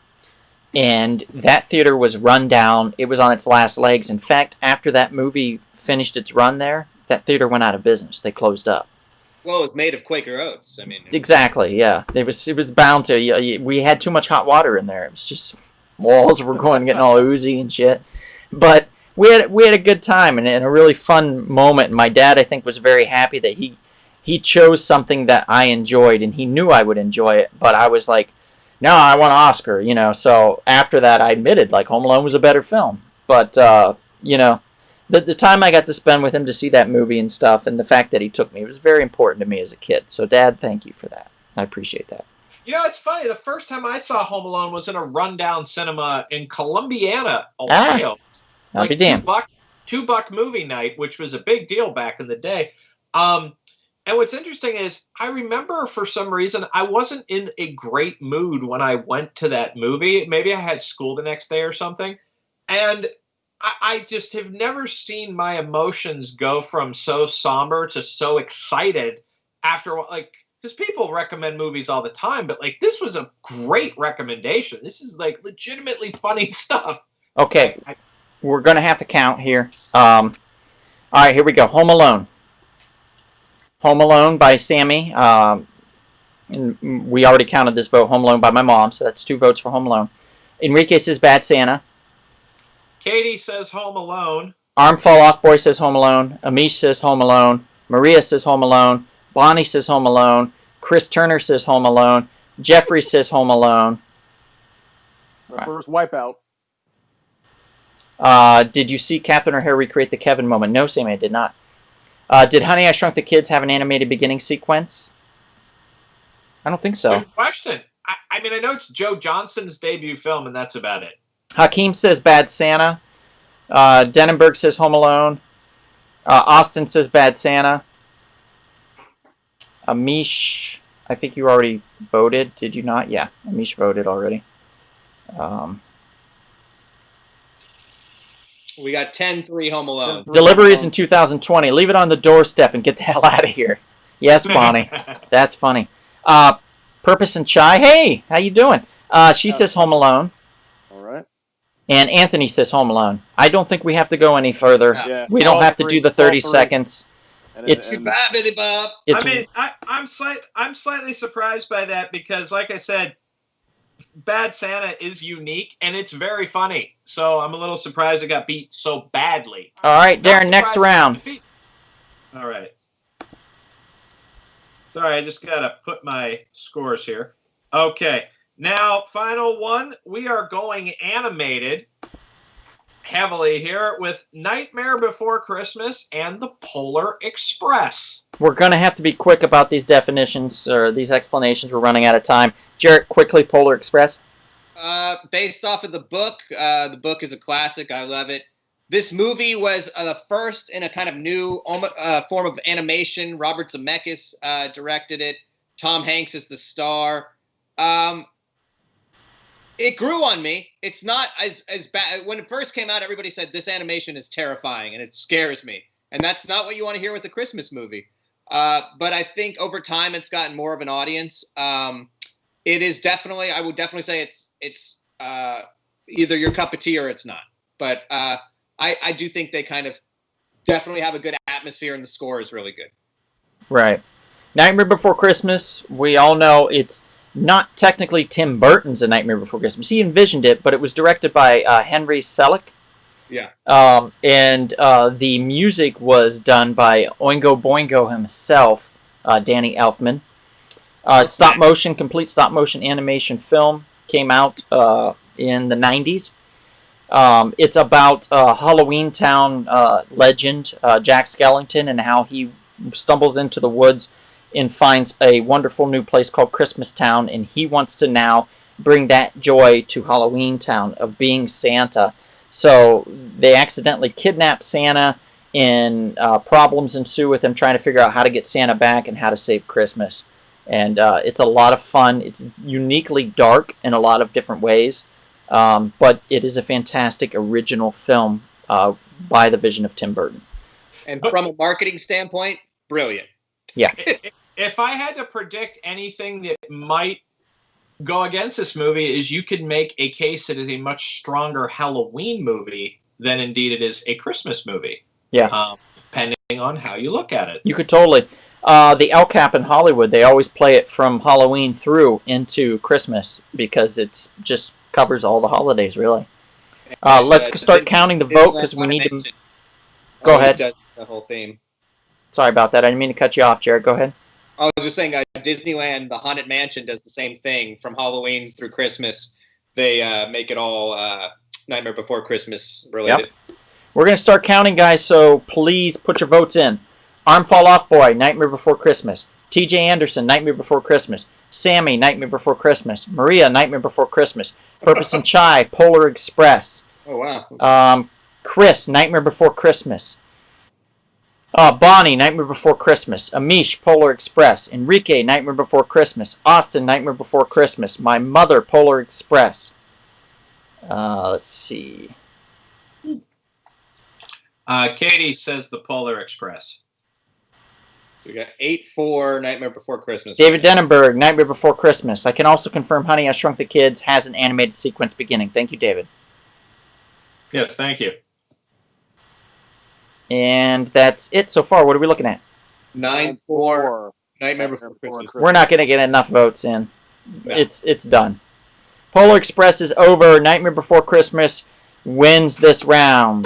And that theater was run down. It was on its last legs. In fact, after that movie finished its run there, that theater went out of business. They closed up. Well, it was made of Quaker oats. I mean, Exactly, yeah. It was bound to. We had too much hot water in there. It was just walls were getting all oozy and shit. But we had a good time and a really fun moment. And my dad, I think, was very happy that he chose something that I enjoyed, and he knew I would enjoy it. But I was like, no, I want Oscar, you know. So after that, I admitted, like, Home Alone was a better film. But, you know, the time I got to spend with him to see that movie and stuff, and the fact that he took me, it was very important to me as a kid. So, Dad, thank you for that. I appreciate that. You know, it's funny. The first time I saw Home Alone was in a rundown cinema in Columbiana, Ohio. I'll be damned. $2 movie night, which was a big deal back in the day. And what's interesting is I remember for some reason I wasn't in a great mood when I went to that movie. Maybe I had school the next day or something. And I just have never seen my emotions go from so somber to so excited after, like, because people recommend movies all the time, but like this was a great recommendation. This is like legitimately funny stuff. Okay, we're going to have to count here. All right, here we go. Home Alone. Home Alone by Sammy. And we already counted this vote. Home Alone by my mom, so that's 2 votes for Home Alone. Enrique says Bad Santa. Katie says Home Alone. Arm Fall Off Boy says Home Alone. Amish says Home Alone. Maria says Home Alone. Bonnie says Home Alone. Chris Turner says Home Alone. Jeffrey says Home Alone. The first Wipeout. Did you see Catherine O'Hara recreate the Kevin moment? No, Sammy, I did not. Did Honey, I Shrunk the Kids have an animated beginning sequence? I don't think so. Good question. I mean, I know it's Joe Johnston's debut film, and that's about it. Hakeem says Bad Santa. Denenberg says Home Alone. Austin says Bad Santa. Amish, I think you already voted, did you not? Yeah, Amish voted already. We got 10-3 Home Alone. Deliveries in 2020. Leave it on the doorstep and get the hell out of here. Yes, Bonnie. That's funny. Purpose and Chai. Hey, how you doing? She says Home Alone. All right. And Anthony says Home Alone. I don't think we have to go any further. Yeah. We don't All have to three- do the all 30 three. seconds. And- It's- and- Bye, Billy Bob. It's, I mean, I'm slightly surprised by that because, like I said, Bad Santa is unique and it's very funny. So I'm a little surprised it got beat so badly. all right, Not Darren, next surprised it round. got defeated. All right. Sorry, I just got to put my scores here. Okay. Now, final one. We are going animated heavily here with Nightmare Before Christmas and The Polar Express. We're going to have to be quick about these definitions or these explanations. We're running out of time. Jarrett, quickly, Polar Express. Based off of the book is a classic. I love it. This movie was the first in a kind of new form of animation. Robert Zemeckis directed it. Tom Hanks is the star. It grew on me. It's not as bad. When it first came out, everybody said this animation is terrifying and it scares me. And that's not what you want to hear with a Christmas movie. But I think over time it's gotten more of an audience. It is definitely, I would definitely say it's either your cup of tea or it's not. But I do think they kind of definitely have a good atmosphere and the score is really good. Right. Nightmare Before Christmas, we all know it's not technically Tim Burton's A Nightmare Before Christmas. He envisioned it, but it was directed by Henry Selick. Yeah. And the music was done by Oingo Boingo himself, Danny Elfman. Complete stop motion animation film came out in the 90s. It's about Halloween Town legend, Jack Skellington, and how he stumbles into the woods and finds a wonderful new place called Christmas Town, and he wants to now bring that joy to Halloween Town of being Santa. So they accidentally kidnap Santa, and problems ensue with him trying to figure out how to get Santa back and how to save Christmas. And it's a lot of fun. It's uniquely dark in a lot of different ways, but it is a fantastic original film by the vision of Tim Burton. And from a marketing standpoint, brilliant. Yeah. If I had to predict anything that might go against this movie is you could make a case that is a much stronger Halloween movie than indeed it is a Christmas movie. Yeah. Depending on how you look at it. You could totally. The El Cap in Hollywood, they always play it from Halloween through into Christmas because it's just covers all the holidays, really. Let's start counting the vote because we need to... Go ahead. Does the whole theme. Sorry about that. I didn't mean to cut you off, Jared. Go ahead. I was just saying, Disneyland, the Haunted Mansion, does the same thing from Halloween through Christmas. They make it all Nightmare Before Christmas related. Yep. We're going to start counting, guys, so please put your votes in. Arm Fall Off Boy, Nightmare Before Christmas. TJ Anderson, Nightmare Before Christmas. Sammy, Nightmare Before Christmas. Maria, Nightmare Before Christmas. Purpose and Chai, Polar Express. Oh, wow. Chris, Nightmare Before Christmas. Bonnie, Nightmare Before Christmas. Amish, Polar Express. Enrique, Nightmare Before Christmas. Austin, Nightmare Before Christmas. My mother, Polar Express. Let's see. Katie says The Polar Express. So we got 8-4 Nightmare Before Christmas. David Denenberg, Nightmare Before Christmas. I can also confirm Honey, I Shrunk the Kids has an animated sequence beginning. Thank you, David. Yes, thank you. And that's it so far. What are we looking at? 9-4 Nightmare Before Christmas. We're not going to get enough votes in. No. It's done. Polar Express is over. Nightmare Before Christmas wins this round.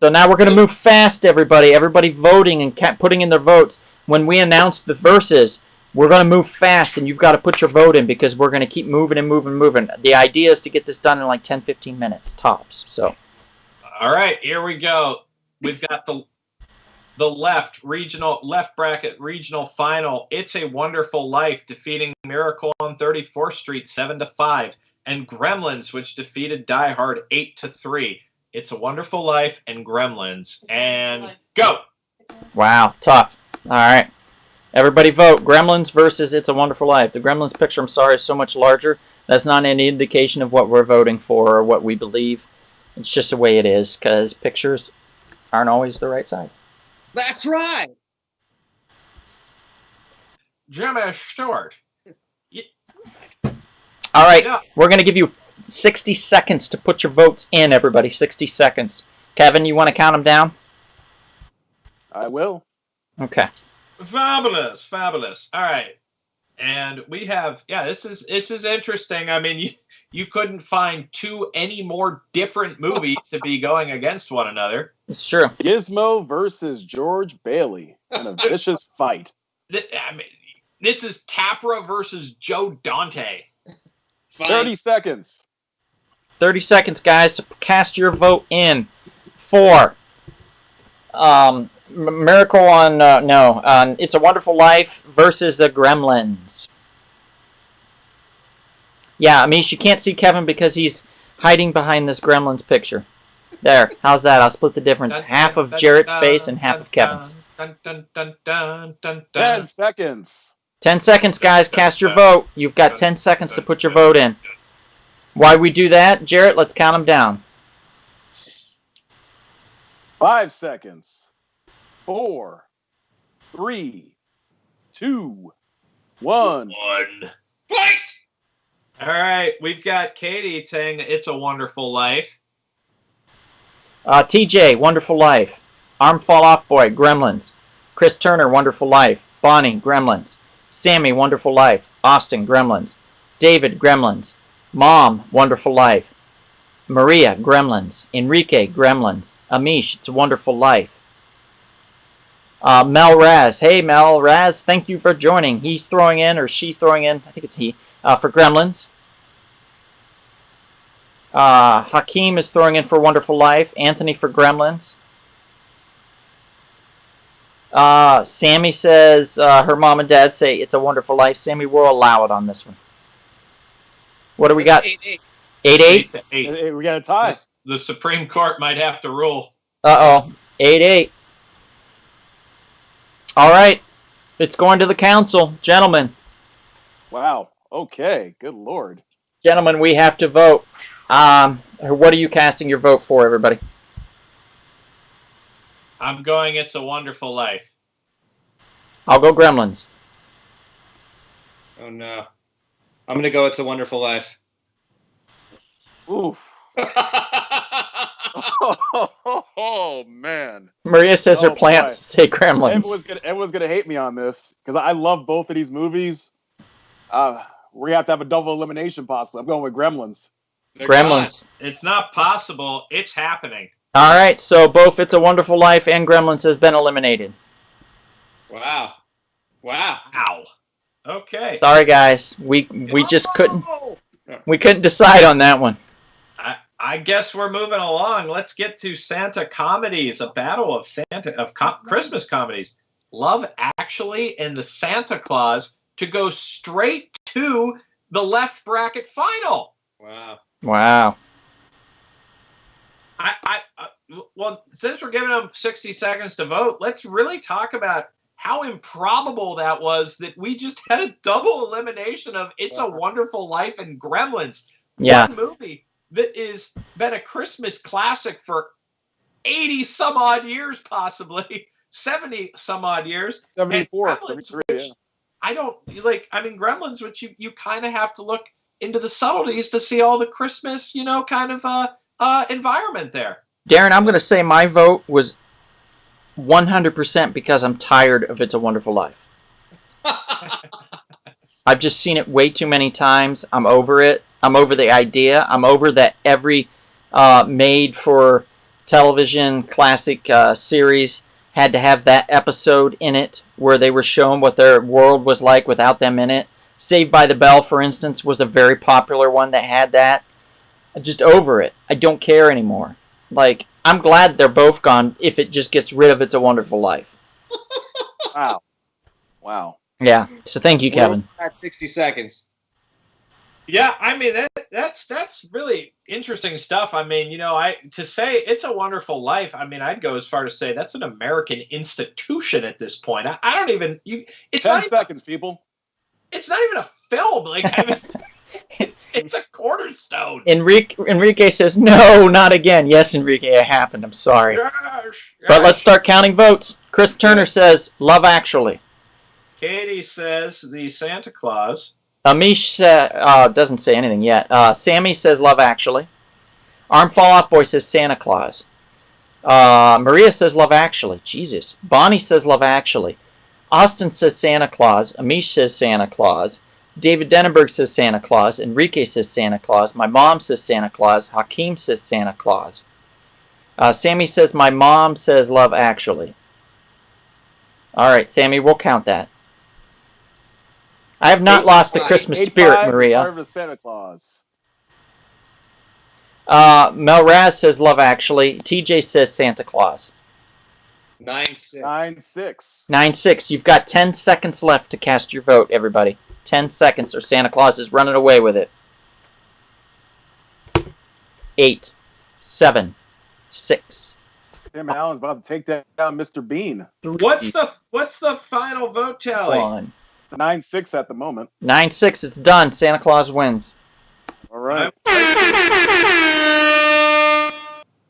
So now we're going to move fast, everybody. Everybody voting and putting in their votes. When we announce the verses, we're going to move fast, and you've got to put your vote in because we're going to keep moving and moving and moving. The idea is to get this done in like 10, 15 minutes, tops. So, all right, here we go. We've got the left bracket regional final. It's a Wonderful Life defeating Miracle on 34th Street 7-5, and Gremlins, which defeated Die Hard 8-3. It's a Wonderful Life and Gremlins. And go! wow, tough. All right. Everybody vote. Gremlins versus It's a Wonderful Life. The Gremlins picture, I'm sorry, is so much larger. That's not any indication of what we're voting for or what we believe. It's just the way it is, because pictures aren't always the right size. That's right. Jimmy Stewart. All right, Yeah. we're going to give you 60 seconds to put your votes in, everybody. 60 seconds. Kevin, you want to count them down? I will. Okay. Fabulous, fabulous. All right. And we have, this is interesting. I mean, you couldn't find any more different movies to be going against one another. It's true. Gizmo versus George Bailey in a vicious fight. I mean, this is Capra versus Joe Dante. Fine. 30 seconds. 30 seconds, guys, to cast your vote in for Miracle on It's a Wonderful Life versus the Gremlins. Yeah, Amish, you can't see Kevin because he's hiding behind this Gremlins picture. There, how's that? I'll split the difference. Half of Jarrett's face and half of Kevin's. 10 seconds. 10 seconds, guys. Cast your vote. You've got 10 seconds to put your vote in. Why we do that, Jarrett? Let's count them down. 5 seconds. 4, 3, 2, 1. Fight! All right, we've got Katie saying It's a Wonderful Life. TJ, Wonderful Life. Arm Fall Off Boy, Gremlins. Chris Turner, Wonderful Life. Bonnie, Gremlins. Sammy, Wonderful Life. Austin, Gremlins. David, Gremlins. Mom, Wonderful Life. Maria, Gremlins. Enrique, Gremlins. Amish, It's a Wonderful Life. Mel Raz. Hey, Mel Raz, thank you for joining. He's throwing in, or she's throwing in, I think it's he, for Gremlins. Hakeem is throwing in for Wonderful Life. Anthony for Gremlins. Sammy says her mom and dad say It's a Wonderful Life. Sammy, we'll allow it on this one. What do we got? 8-8. 8-8? Hey, we got a tie. The Supreme Court might have to rule. Uh-oh. 8-8. All right. It's going to the council. Gentlemen. Wow. Okay. Good Lord. Gentlemen, we have to vote. What are you casting your vote for, everybody? I'm going It's a Wonderful Life. I'll go Gremlins. Oh, no. I'm going to go It's a Wonderful Life. Oof. Oh, man. Maria says her Oh, plants boy. say Gremlins. Everyone's gonna hate me on this because I love both of these movies. We have to have a double elimination possibly. I'm going with Gremlins. They're Gremlins. It's not possible. It's happening. All right, so both It's a Wonderful Life and Gremlins has been eliminated. gone. Wow. Ow. Okay. Sorry, guys. We just couldn't decide on that one. I guess we're moving along. Let's get to Santa comedies, a battle of Christmas comedies. Love Actually and The Santa Claus to go straight to the left bracket final. Wow. Wow. Well, since we're giving them 60 seconds to vote, let's really talk about how improbable that was that we just had a double elimination of It's a Wonderful Life and Gremlins. Yeah. One movie that has been a Christmas classic for 80 some odd years, possibly 70 some odd years. 74, And Gremlins, 73, which yeah. I don't like. I mean, Gremlins, which you kind of have to look into the subtleties to see all the Christmas, kind of environment there. Darren, I'm going to say my vote was 100% because I'm tired of It's a Wonderful Life. I've just seen it way too many times. I'm over it. I'm over the idea. I'm over that every made-for-television classic series had to have that episode in it where they were shown what their world was like without them in it. Saved by the Bell, for instance, was a very popular one that had that. I'm just over it. I don't care anymore. Like, I'm glad they're both gone if it just gets rid of It's a Wonderful Life. Wow. Yeah, so thank you, Kevin. At 60 seconds. Yeah, I mean that's really interesting stuff. I mean, to say It's a Wonderful Life, I mean, I'd go as far to say that's an American institution at this point. I don't even it's 10 not even, seconds, people. it's not even a film. Like, I mean, it's a cornerstone. Enrique says, no, not again. Yes, Enrique, it happened. I'm sorry. Yes, But let's start counting votes. Chris Turner says, Love Actually. Katie says the Santa Claus. Amish doesn't say anything yet. Sammy says Love Actually. Arm Fall Off Boy says Santa Claus. Maria says Love Actually. Jesus. Bonnie says Love Actually. Austin says Santa Claus. Amish says Santa Claus. David Denenberg says Santa Claus. Enrique says Santa Claus. My mom says Santa Claus. Hakeem says Santa Claus. Sammy says my mom says Love Actually. All right, Sammy, we'll count that. I have not lost the Christmas spirit, Maria. Santa Claus. Mel Raz says Love Actually. TJ says Santa Claus. 9-6. 9-6. 9-6. You've got 10 seconds left to cast your vote, everybody. 10 seconds or Santa Claus is running away with it. 8, 7, 6. Tim Allen's about to take down Mr. Bean. What's the final vote tally? 1. 9-6 at the moment. 9-6. It's done. Santa Claus wins. All right.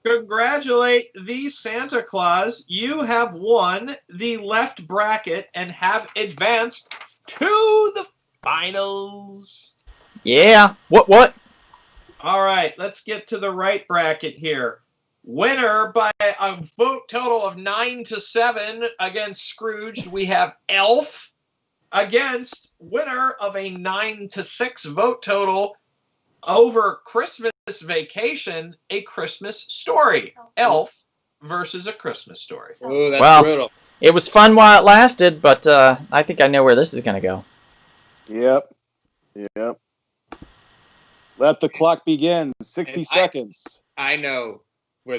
Congratulate the Santa Claus. You have won the left bracket and have advanced to the finals. Yeah. What? All right, let's get to the right bracket here. Winner by a vote total of 9-7 against Scrooged. We have Elf against winner of a 9-6 vote total over Christmas Vacation, A Christmas Story. Elf versus A Christmas Story. Oh, that's brutal. It was fun while it lasted, but I think I know where this is going to go. Yep. Let the clock begin. 60 seconds. I know.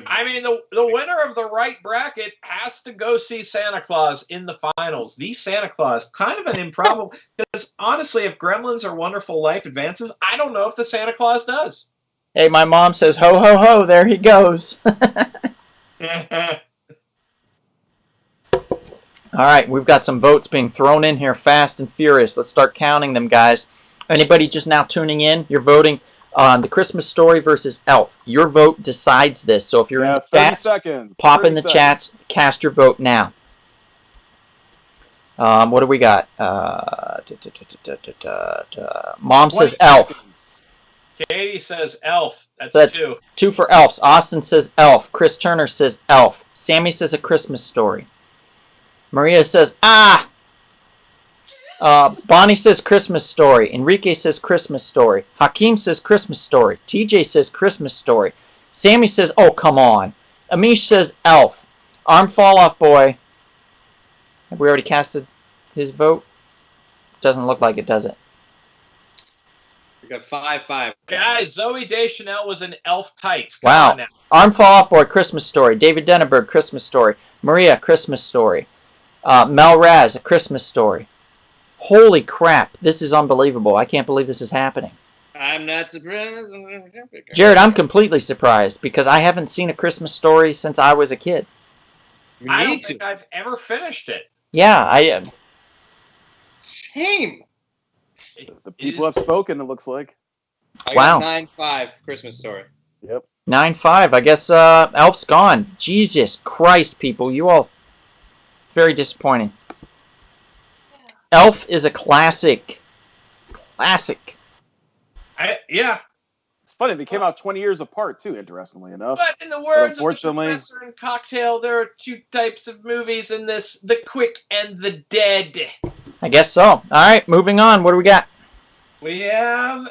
I mean, the winner of the right bracket has to go see Santa Claus in the finals. The Santa Claus, kind of an improbable, because honestly, if Gremlins or Wonderful Life advances, I don't know if the Santa Claus does. Hey, my mom says, ho, ho, ho, there he goes. All right, we've got some votes being thrown in here fast and furious. Let's start counting them, guys. Anybody just now tuning in, you're voting on The Christmas Story versus Elf. Your vote decides this. So if you're in the chats, pop in the chats, cast your vote now. What do we got? Mom says Elf. Katie says Elf. That's 2. 2 for Elves. Austin says Elf. Chris Turner says Elf. Sammy says A Christmas Story. Maria says, Bonnie says Christmas Story. Enrique says Christmas Story. Hakeem says Christmas Story. TJ says Christmas Story. Sammy says, oh, come on. Amish says Elf. Arm Fall Off Boy. Have we already casted his vote? Doesn't look like it, does it? We got 5-5. Guys, Zoe Deschanel was in Elf tights. Come Wow. on now. Arm Fall Off Boy, Christmas Story. David Denenberg, Christmas Story. Maria, Christmas Story. Mel Raz, A Christmas Story. Holy crap, this is unbelievable. I can't believe this is happening. I'm not surprised. Jared, I'm completely surprised because I haven't seen A Christmas Story since I was a kid. I don't think I've ever finished it. Yeah, I am. Shame. The people have spoken, it looks like. I Wow. got 9-5 Christmas Story. Yep. 9-5. I guess Elf's gone. Jesus Christ, people. You all... Very disappointing. Elf is a classic. Classic. Yeah. It's funny, they came out 20 years apart, too, interestingly enough. But in the words of the unfortunately- Professor and Cocktail, there are 2 types of movies in this, the quick and the dead. I guess so. All right, moving on. What do we got? We have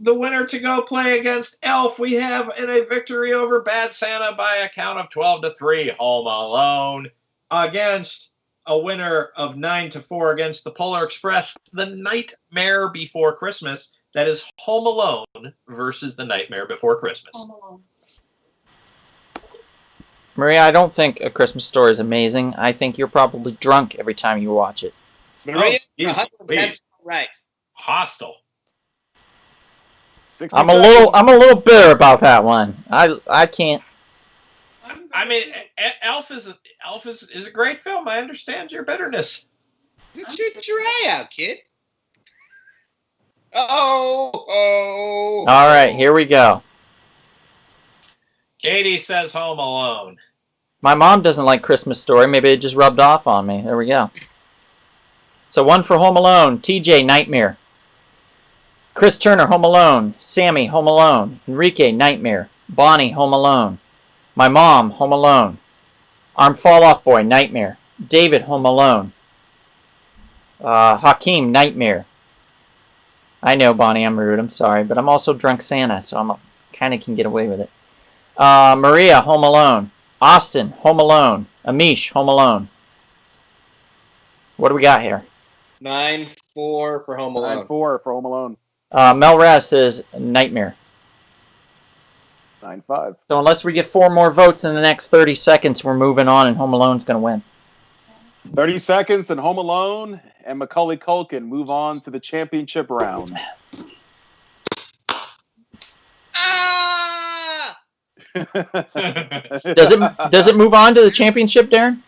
the winner to go play against Elf, we have in a victory over Bad Santa by a count of 12-3, Home Alone. Against a winner of 9-4 against the Polar Express, The Nightmare Before Christmas. That is Home Alone versus The Nightmare Before Christmas. Home Alone. Maria, I don't think A Christmas Story is amazing. I think you're probably drunk every time you watch it. Maria, geez, 100% right. Hostile. 60 I'm seconds. a little bitter about that one. I can't. I mean, Elf is a great film. I understand your bitterness. Get your eye out, kid. Oh. All right, here we go. Katie says Home Alone. My mom doesn't like Christmas Story. Maybe it just rubbed off on me. There we go. So one for Home Alone. TJ, Nightmare. Chris Turner, Home Alone. Sammy, Home Alone. Enrique, Nightmare. Bonnie, Home Alone. My mom, Home Alone. Arm Fall Off Boy, Nightmare. David, Home Alone. Hakeem, Nightmare. I know, Bonnie, I'm rude. I'm sorry. But I'm also Drunk Santa, so I'm kind of can get away with it. Maria, Home Alone. Austin, Home Alone. Amish, Home Alone. What do we got here? 9-4 for Home Alone. 9-4 for Home Alone. Mel Raz says Nightmare. 9-5. So unless we get 4 more votes in the next 30 seconds, we're moving on and Home Alone's going to win. 30 seconds and Home Alone and Macaulay Culkin move on to the championship round. Ah! Does it move on to the championship, Darren?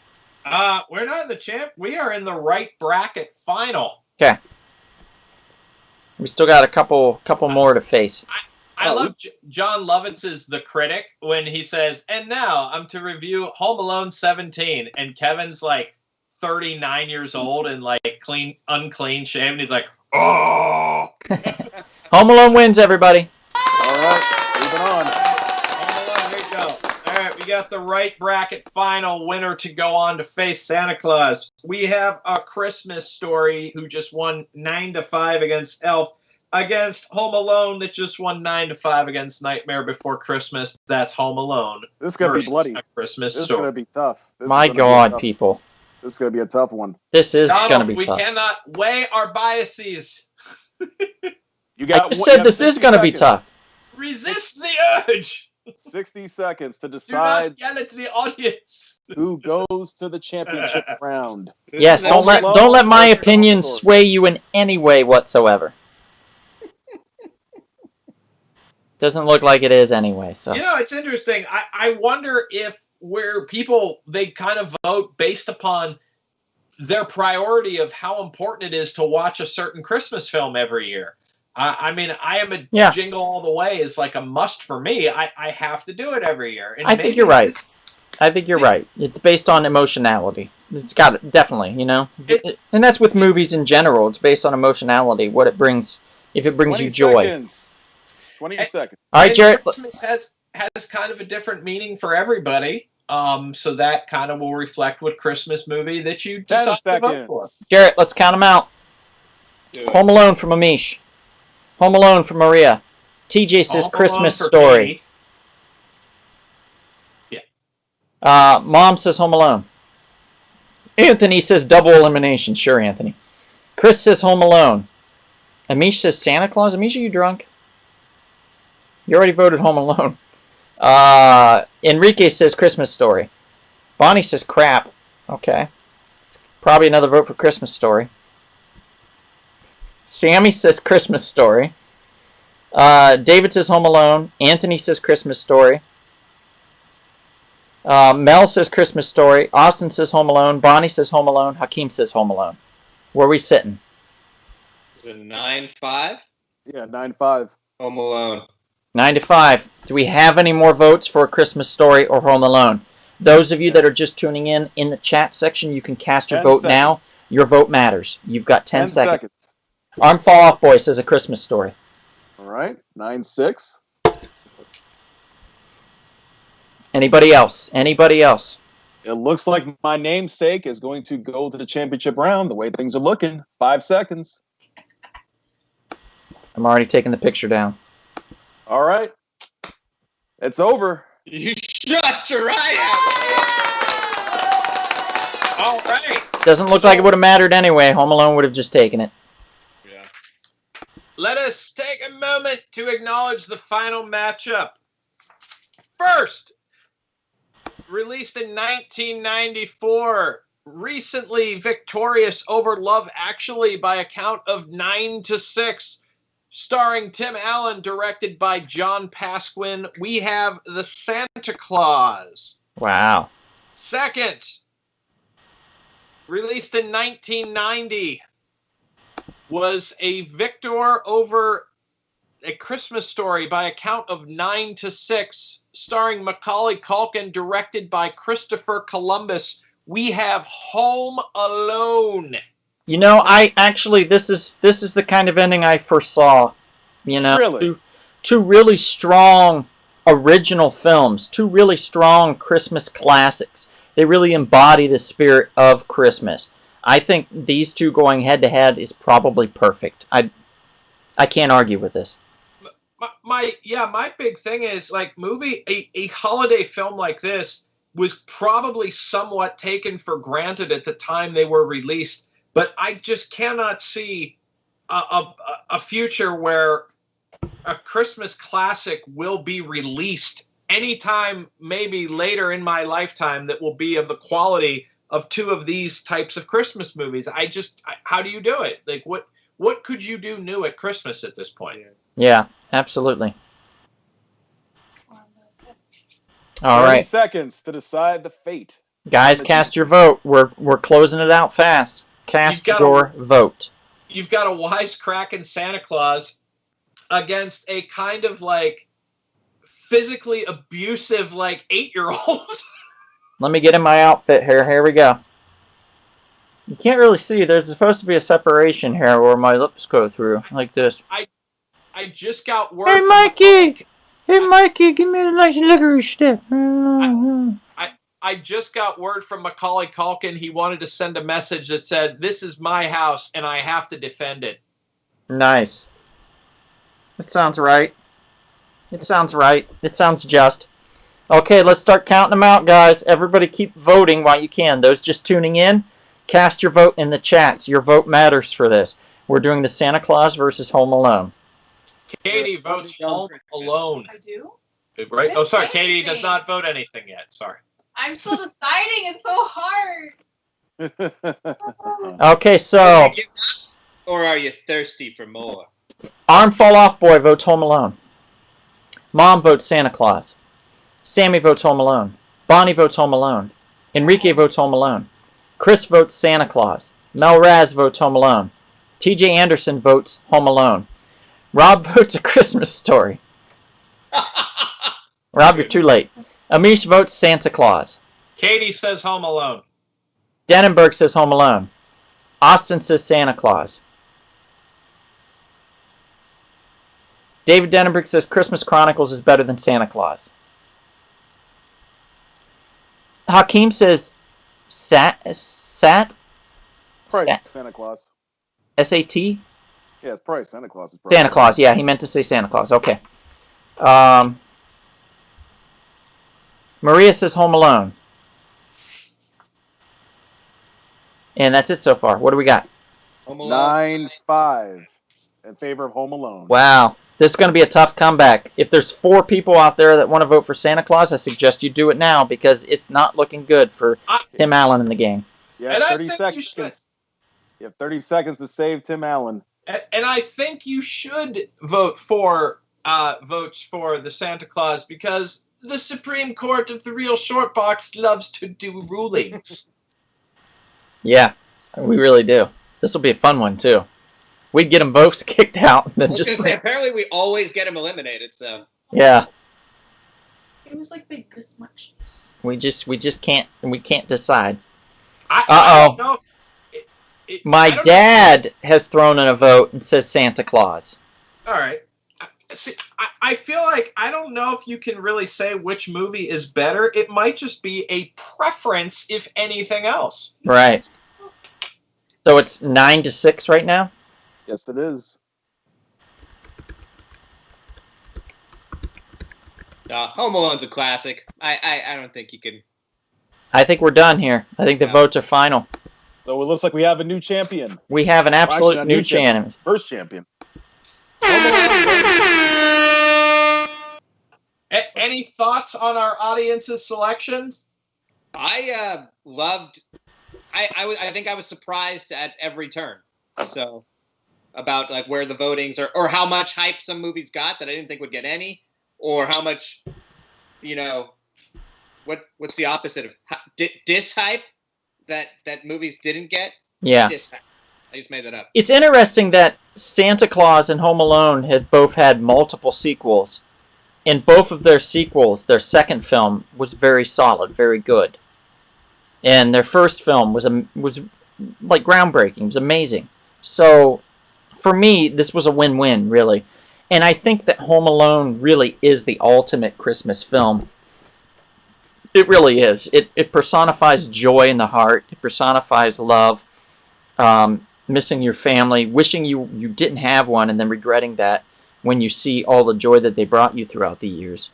We're not in the champ. We are in the right bracket final. Okay. We still got a couple more to face. I love John Lovitz's The Critic when he says, and now I'm to review Home Alone 17. And Kevin's like 39 years old and like unclean shaven. He's like, oh. Home Alone wins, everybody. All right, moving on. Home Alone, here you go. All right, we got the right bracket final winner to go on to face Santa Claus. We have A Christmas Story, who just won 9-5 against Elf. Against Home Alone, that just won 9-5 against Nightmare Before Christmas. That's Home Alone. This is going to be versus bloody. A Christmas This is Story. going to be tough. My God, people. This is going to be a tough one. This is going to Donald, be we tough. cannot weigh our biases. You I just said this is going to be tough. Resist the urge. 60 seconds to Do not decide yell at the audience. who goes to the championship round. Yes, don't let my opinion sway you in any way whatsoever. Doesn't look like it is anyway. So You know, it's interesting. I wonder if where people, they kind of vote based upon their priority of how important it is to watch a certain Christmas film every year. I mean, I am a Yeah. Jingle All the Way is like a must for me. I have to do it every year. And I think maybe you're right. this- I think you're right. It's based on emotionality. It's got it, definitely, you know. And that's with movies in general. It's based on emotionality. What it brings, if it brings 20 you joy. Seconds. 20 seconds. All right, and Jarrett. Christmas has kind of a different meaning for everybody. So that kind of will reflect what Christmas movie that you 10 decide to vote for. seconds. Jarrett, let's count them out. Home Alone from Amish. Home Alone from Maria. TJ says Home Christmas Alone for Story. Katie. Mom says Home Alone. Anthony says double elimination. Sure, Anthony. Chris says Home Alone. Amish says Santa Claus. Amish, are you drunk? You already voted Home Alone. Enrique says Christmas Story. Bonnie says crap. Okay. It's probably another vote for Christmas Story. Sammy says Christmas Story. David says Home Alone. Anthony says Christmas Story. Mel says Christmas Story. Austin says Home Alone. Bonnie says Home Alone. Hakeem says Home Alone. Where are we sitting? Is it 9-5? Yeah, 9-5. Home Alone. 9-5. Do we have any more votes for A Christmas Story or Home Alone? Those of you that are just tuning in the chat section, you can cast your 10 vote seconds. now. Your vote matters. You've got 10 seconds. seconds. Arm Fall Off Boy says A Christmas Story. All right, 9-6. Anybody else? Anybody else? It looks like my namesake is going to go to the championship round. The way things are looking, 5 seconds. I'm already taking the picture down. All right. It's over. You shut your eye out. All right. Doesn't look like it would have mattered anyway. Home Alone would have just taken it. Yeah. Let us take a moment to acknowledge the final matchup. First, released in 1994, recently victorious over Love Actually by a count of 9-6, starring Tim Allen, directed by John Pasquin. We have The Santa Claus. Wow. Second, released in 1990, was a victor over A Christmas Story by a count of 9-6, starring Macaulay Culkin, directed by Christopher Columbus. We have Home Alone. You know, I actually this is the kind of ending I foresaw. You know, Really? two really strong original films, two really strong Christmas classics. They really embody the spirit of Christmas. I think these two going head to head is probably perfect. I can't argue with this. My big thing is like a holiday film like this was probably somewhat taken for granted at the time they were released, but I just cannot see a future where a Christmas classic will be released anytime maybe later in my lifetime that will be of the quality of two of these types of Christmas movies. How do you do it? Like what could you do new at Christmas at this point? Yeah, absolutely. All 30 right, seconds to decide the fate. guys, cast your vote. We're closing it out fast. Cast You've got your vote. You've got a wisecracking Santa Claus against a kind of like physically abusive like 8-year-old. Let me get in my outfit here. Here we go. You can't really see. There's supposed to be a separation here where my lips go through, like this. I just got word. Hey, Mikey! Hey, Mikey, give me a nice licorice stick. I just got word from Macaulay Culkin. He wanted to send a message that said, "This is my house, and I have to defend it." Nice. That sounds right. It sounds right. It sounds just. Okay, let's start counting them out, guys. Everybody keep voting while you can. Those just tuning in, cast your vote in the chats. Your vote matters for this. We're doing the Santa Claus versus Home Alone. Katie votes Home Alone. I do? Right? Oh, sorry. Katie does not vote anything yet. Sorry. I'm still deciding. It's so hard. Okay, so Or are you thirsty for more? Arm Fall Off Boy votes Home Alone. Mom votes Santa Claus. Sammy votes Home Alone. Bonnie votes Home Alone. Enrique votes Home Alone. Chris votes Santa Claus. Mel Raz votes Home Alone. TJ Anderson votes Home Alone. Rob votes A Christmas Story. Rob, you're too late. Amish votes Santa Claus. Katie says Home Alone. Dannenberg says Home Alone. Austin says Santa Claus. David Dannenberg says Christmas Chronicles is better than Santa Claus. Hakeem says Sat? Price Santa Claus. S-A-T? Yeah, it's Price. Santa Claus is Price. Santa Claus, yeah, he meant to say Santa Claus. Okay. Maria says Home Alone. And that's it so far. What do we got? Home Alone. 9-5 in favor of Home Alone. Wow. This is going to be a tough comeback. If there's 4 people out there that want to vote for Santa Claus, I suggest you do it now because it's not looking good for Tim Allen in the game. Yeah, And I 30 think you seconds. should. You have 30 seconds to save Tim Allen. And I think you should vote for votes for the Santa Claus because the Supreme Court of the Real Short Box loves to do rulings. Yeah, we really do. This will be a fun one, too. We'd get them both kicked out. And then I was just gonna say, apparently we always get him eliminated, so. yeah, It was like this much. we just can't decide. I Uh-oh. don't know. I My don't dad has thrown in a vote and says Santa Claus. All right. See, I feel like I don't know if you can really say which movie is better. It might just be a preference, if anything else. Right. So it's 9-6 right now? Yes, it is. Home Alone's a classic. I don't think you can. I think we're done here. I think the Yeah. votes are final. So it looks like we have a new champion. We have an Well, actually, absolute not new champion. First champion. Home Alone wins. Any thoughts on our audience's selections? I loved. I think I was surprised at every turn. So about like where the votings are, or how much hype some movies got that I didn't think would get any, or how much, what's the opposite of dishype that movies didn't get? Yeah. Dishype. I just made that up. It's interesting that Santa Claus and Home Alone had both had multiple sequels. In both of their sequels, their second film was very solid, very good. And their first film was like groundbreaking, it was amazing. So, for me, this was a win-win, really. And I think that Home Alone really is the ultimate Christmas film. It really is. It personifies joy in the heart. It personifies love, missing your family, wishing you didn't have one, and then regretting that when you see all the joy that they brought you throughout the years.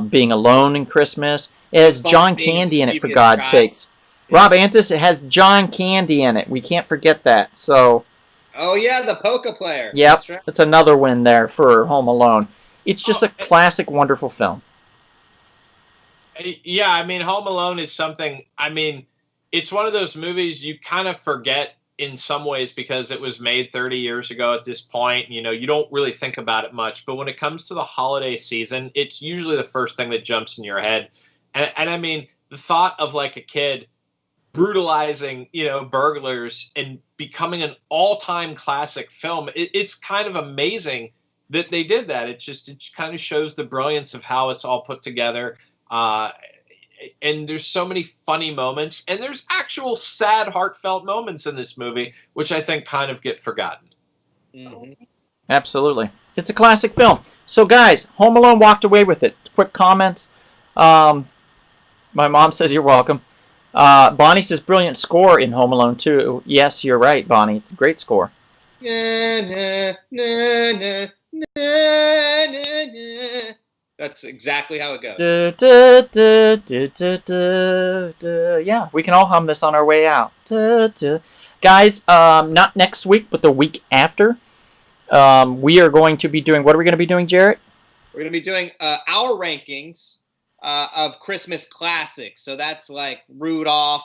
Being alone in Christmas. It has John Candy in it, for God's sakes. Rob Antis, it has John Candy in it. We can't forget that. So, oh yeah, the polka player. yep, That's right. that's another win there for Home Alone. It's just a classic, wonderful film. Yeah, I mean, Home Alone is something. I mean, it's one of those movies you kind of forget in some ways because it was made 30 years ago at this point. You don't really think about it much. But when it comes to the holiday season, it's usually the first thing that jumps in your head. And I mean, the thought of like a kid brutalizing, burglars and becoming an all-time classic film, it's kind of amazing that they did that. It kind of shows the brilliance of how it's all put together. And there's so many funny moments, and there's actual sad, heartfelt moments in this movie, which I think kind of get forgotten. Mm-hmm. Absolutely. It's a classic film. So, guys, Home Alone walked away with it. Quick comments. My mom says you're welcome. Bonnie says brilliant score in Home Alone 2. Yes, you're right, Bonnie. It's a great score. That's exactly how it goes. Yeah, we can all hum this on our way out. Guys, not next week, but the week after, we are going to be doing... What are we going to be doing, Jarrett? We're going to be doing our rankings of Christmas classics. So that's like Rudolph,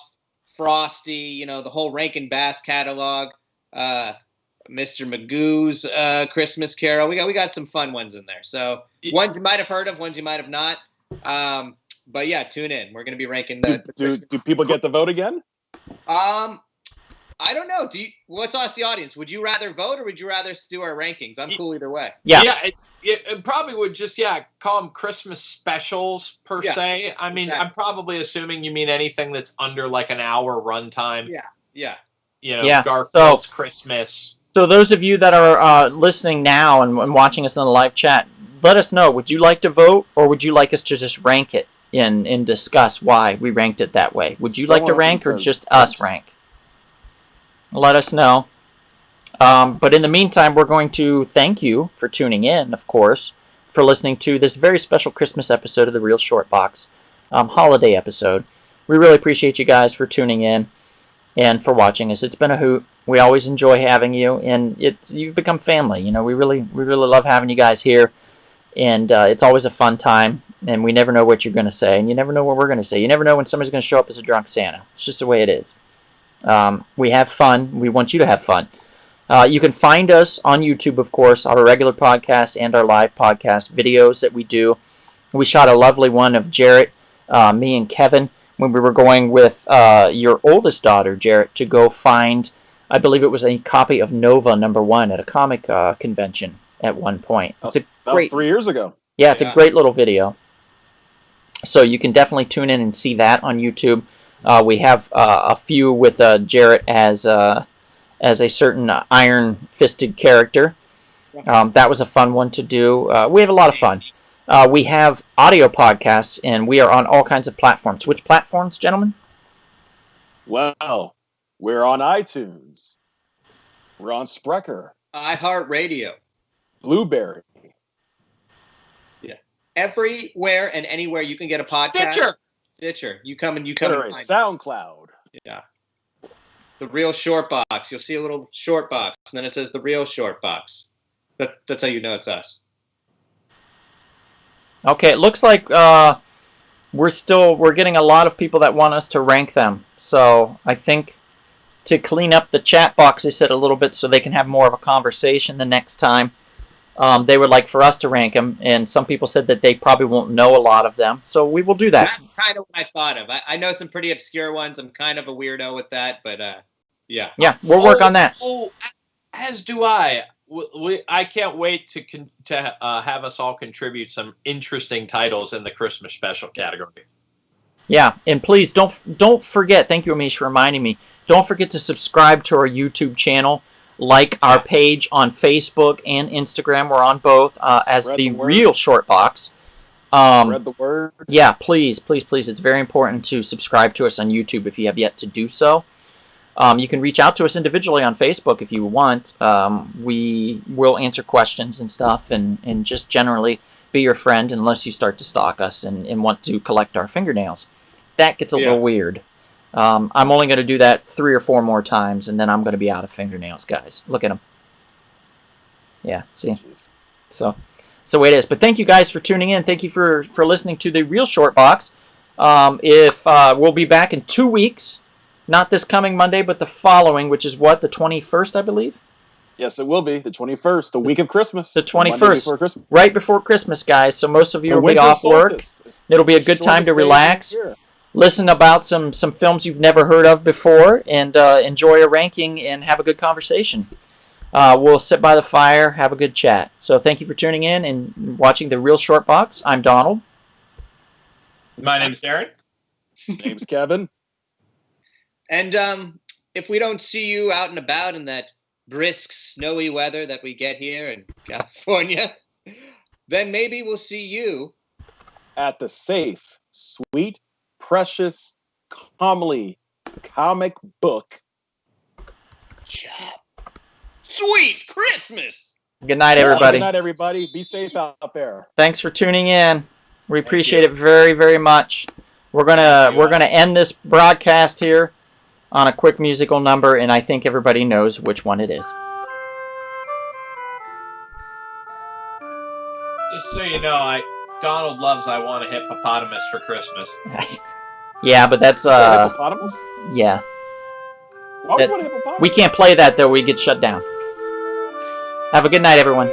Frosty, the whole Rankin Bass catalog, Mr. Magoo's Christmas Carol. We got some fun ones in there. So ones you might have heard of, ones you might have not. But yeah, tune in. We're going to be ranking the Do people get to vote again? I don't know. Let's ask the audience. Would you rather vote or would you rather do our rankings? I'm cool either way. Yeah. It probably would just, call them Christmas specials per se. I mean, exactly. I'm probably assuming you mean anything that's under like an hour runtime. Yeah. Garfield's Christmas. So those of you that are listening now and watching us on the live chat, let us know. Would you like to vote, or would you like us to just rank it and discuss why we ranked it that way? Would you like to rank, or just us rank? Let us know. But in the meantime, we're going to thank you for tuning in, of course, for listening to this very special Christmas episode of the Real Short Box, holiday episode. We really appreciate you guys for tuning in and for watching us. It's been a hoot. We always enjoy having you, and you've become family. We really love having you guys here, and it's always a fun time. And we never know what you're going to say, and you never know what we're going to say. You never know when somebody's going to show up as a drunk Santa. It's just the way it is. We have fun. We want you to have fun. You can find us on YouTube, of course, our regular podcast and our live podcast videos that we do. We shot a lovely one of Jarrett, me, and Kevin when we were going with your oldest daughter, Jarrett, to go find, I believe it was a copy of Nova #1 at a comic convention at one point. It's a That was 3 years ago. Yeah, it's a great little video. So you can definitely tune in and see that on YouTube. We have a few with Jarrett as a certain iron-fisted character. That was a fun one to do. We have a lot of fun. We have audio podcasts, and we are on all kinds of platforms. Which platforms, gentlemen? Well, we're on iTunes. We're on Spreaker. iHeartRadio. Blueberry. everywhere and anywhere you can get a podcast. Stitcher. You come and Twitter, find it. SoundCloud. Yeah. The Real Short Box. You'll see a little short box, and then it says The Real Short Box. That's how you know it's us. Okay, it looks like we're getting a lot of people that want us to rank them. So I think to clean up the chat box, they said a little bit so they can have more of a conversation the next time. They would like for us to rank them, and some people said that they probably won't know a lot of them, so we will do that. That's kind of what I thought of. I know some pretty obscure ones. I'm kind of a weirdo with that, but yeah. Yeah, we'll work on that. Oh, as do I. I can't wait to have us all contribute some interesting titles in the Christmas special category. Yeah, and please don't forget. Thank you, Amish, for reminding me. Don't forget to subscribe to our YouTube channel, like our page on Facebook and Instagram. We're on both as Spread the the word. Real Short Box. Spread the word. Yeah, please. It's very important to subscribe to us on YouTube if you have yet to do so. You can reach out to us individually on Facebook if you want. We will answer questions and stuff and just generally be your friend unless you start to stalk us and want to collect our fingernails. That gets a little weird. I'm only going to do that 3 or 4 more times, and then I'm going to be out of fingernails, guys. Look at them. Yeah, see? Jeez. So it is. But thank you guys for tuning in. Thank you for listening to the Real Short Box. We'll be back in 2 weeks. Not this coming Monday, but the following, which is what, the 21st, I believe? Yes, it will be the 21st, the week of Christmas. The Monday 21st. before Christmas. Right before Christmas, guys. So most of you The will be winter off work. solstice. It's It'll be a the good time to shortest day of the relax, year. listen about some films you've never heard of before, and enjoy a ranking and have a good conversation. We'll sit by the fire, have a good chat. So thank you for tuning in and watching The Real Short Box. I'm Donald. My name's Darren. Name's Kevin. And if we don't see you out and about in that brisk, snowy weather that we get here in California, then maybe we'll see you At the safe, sweet, precious, comely comic book shop. Sweet Christmas. Good night, everybody. Good night, everybody. Be safe out there. Thanks for tuning in. We appreciate it very, very much. We're gonna end this broadcast here on a quick musical number, and I think everybody knows which one it is. Just so you know, Donald loves "I Want a Hippopotamus for Christmas." Yeah, but that's Hippopotamus? yeah. Why would you want a hippopotamus? We can't play that though. We get shut down. Have a good night, everyone.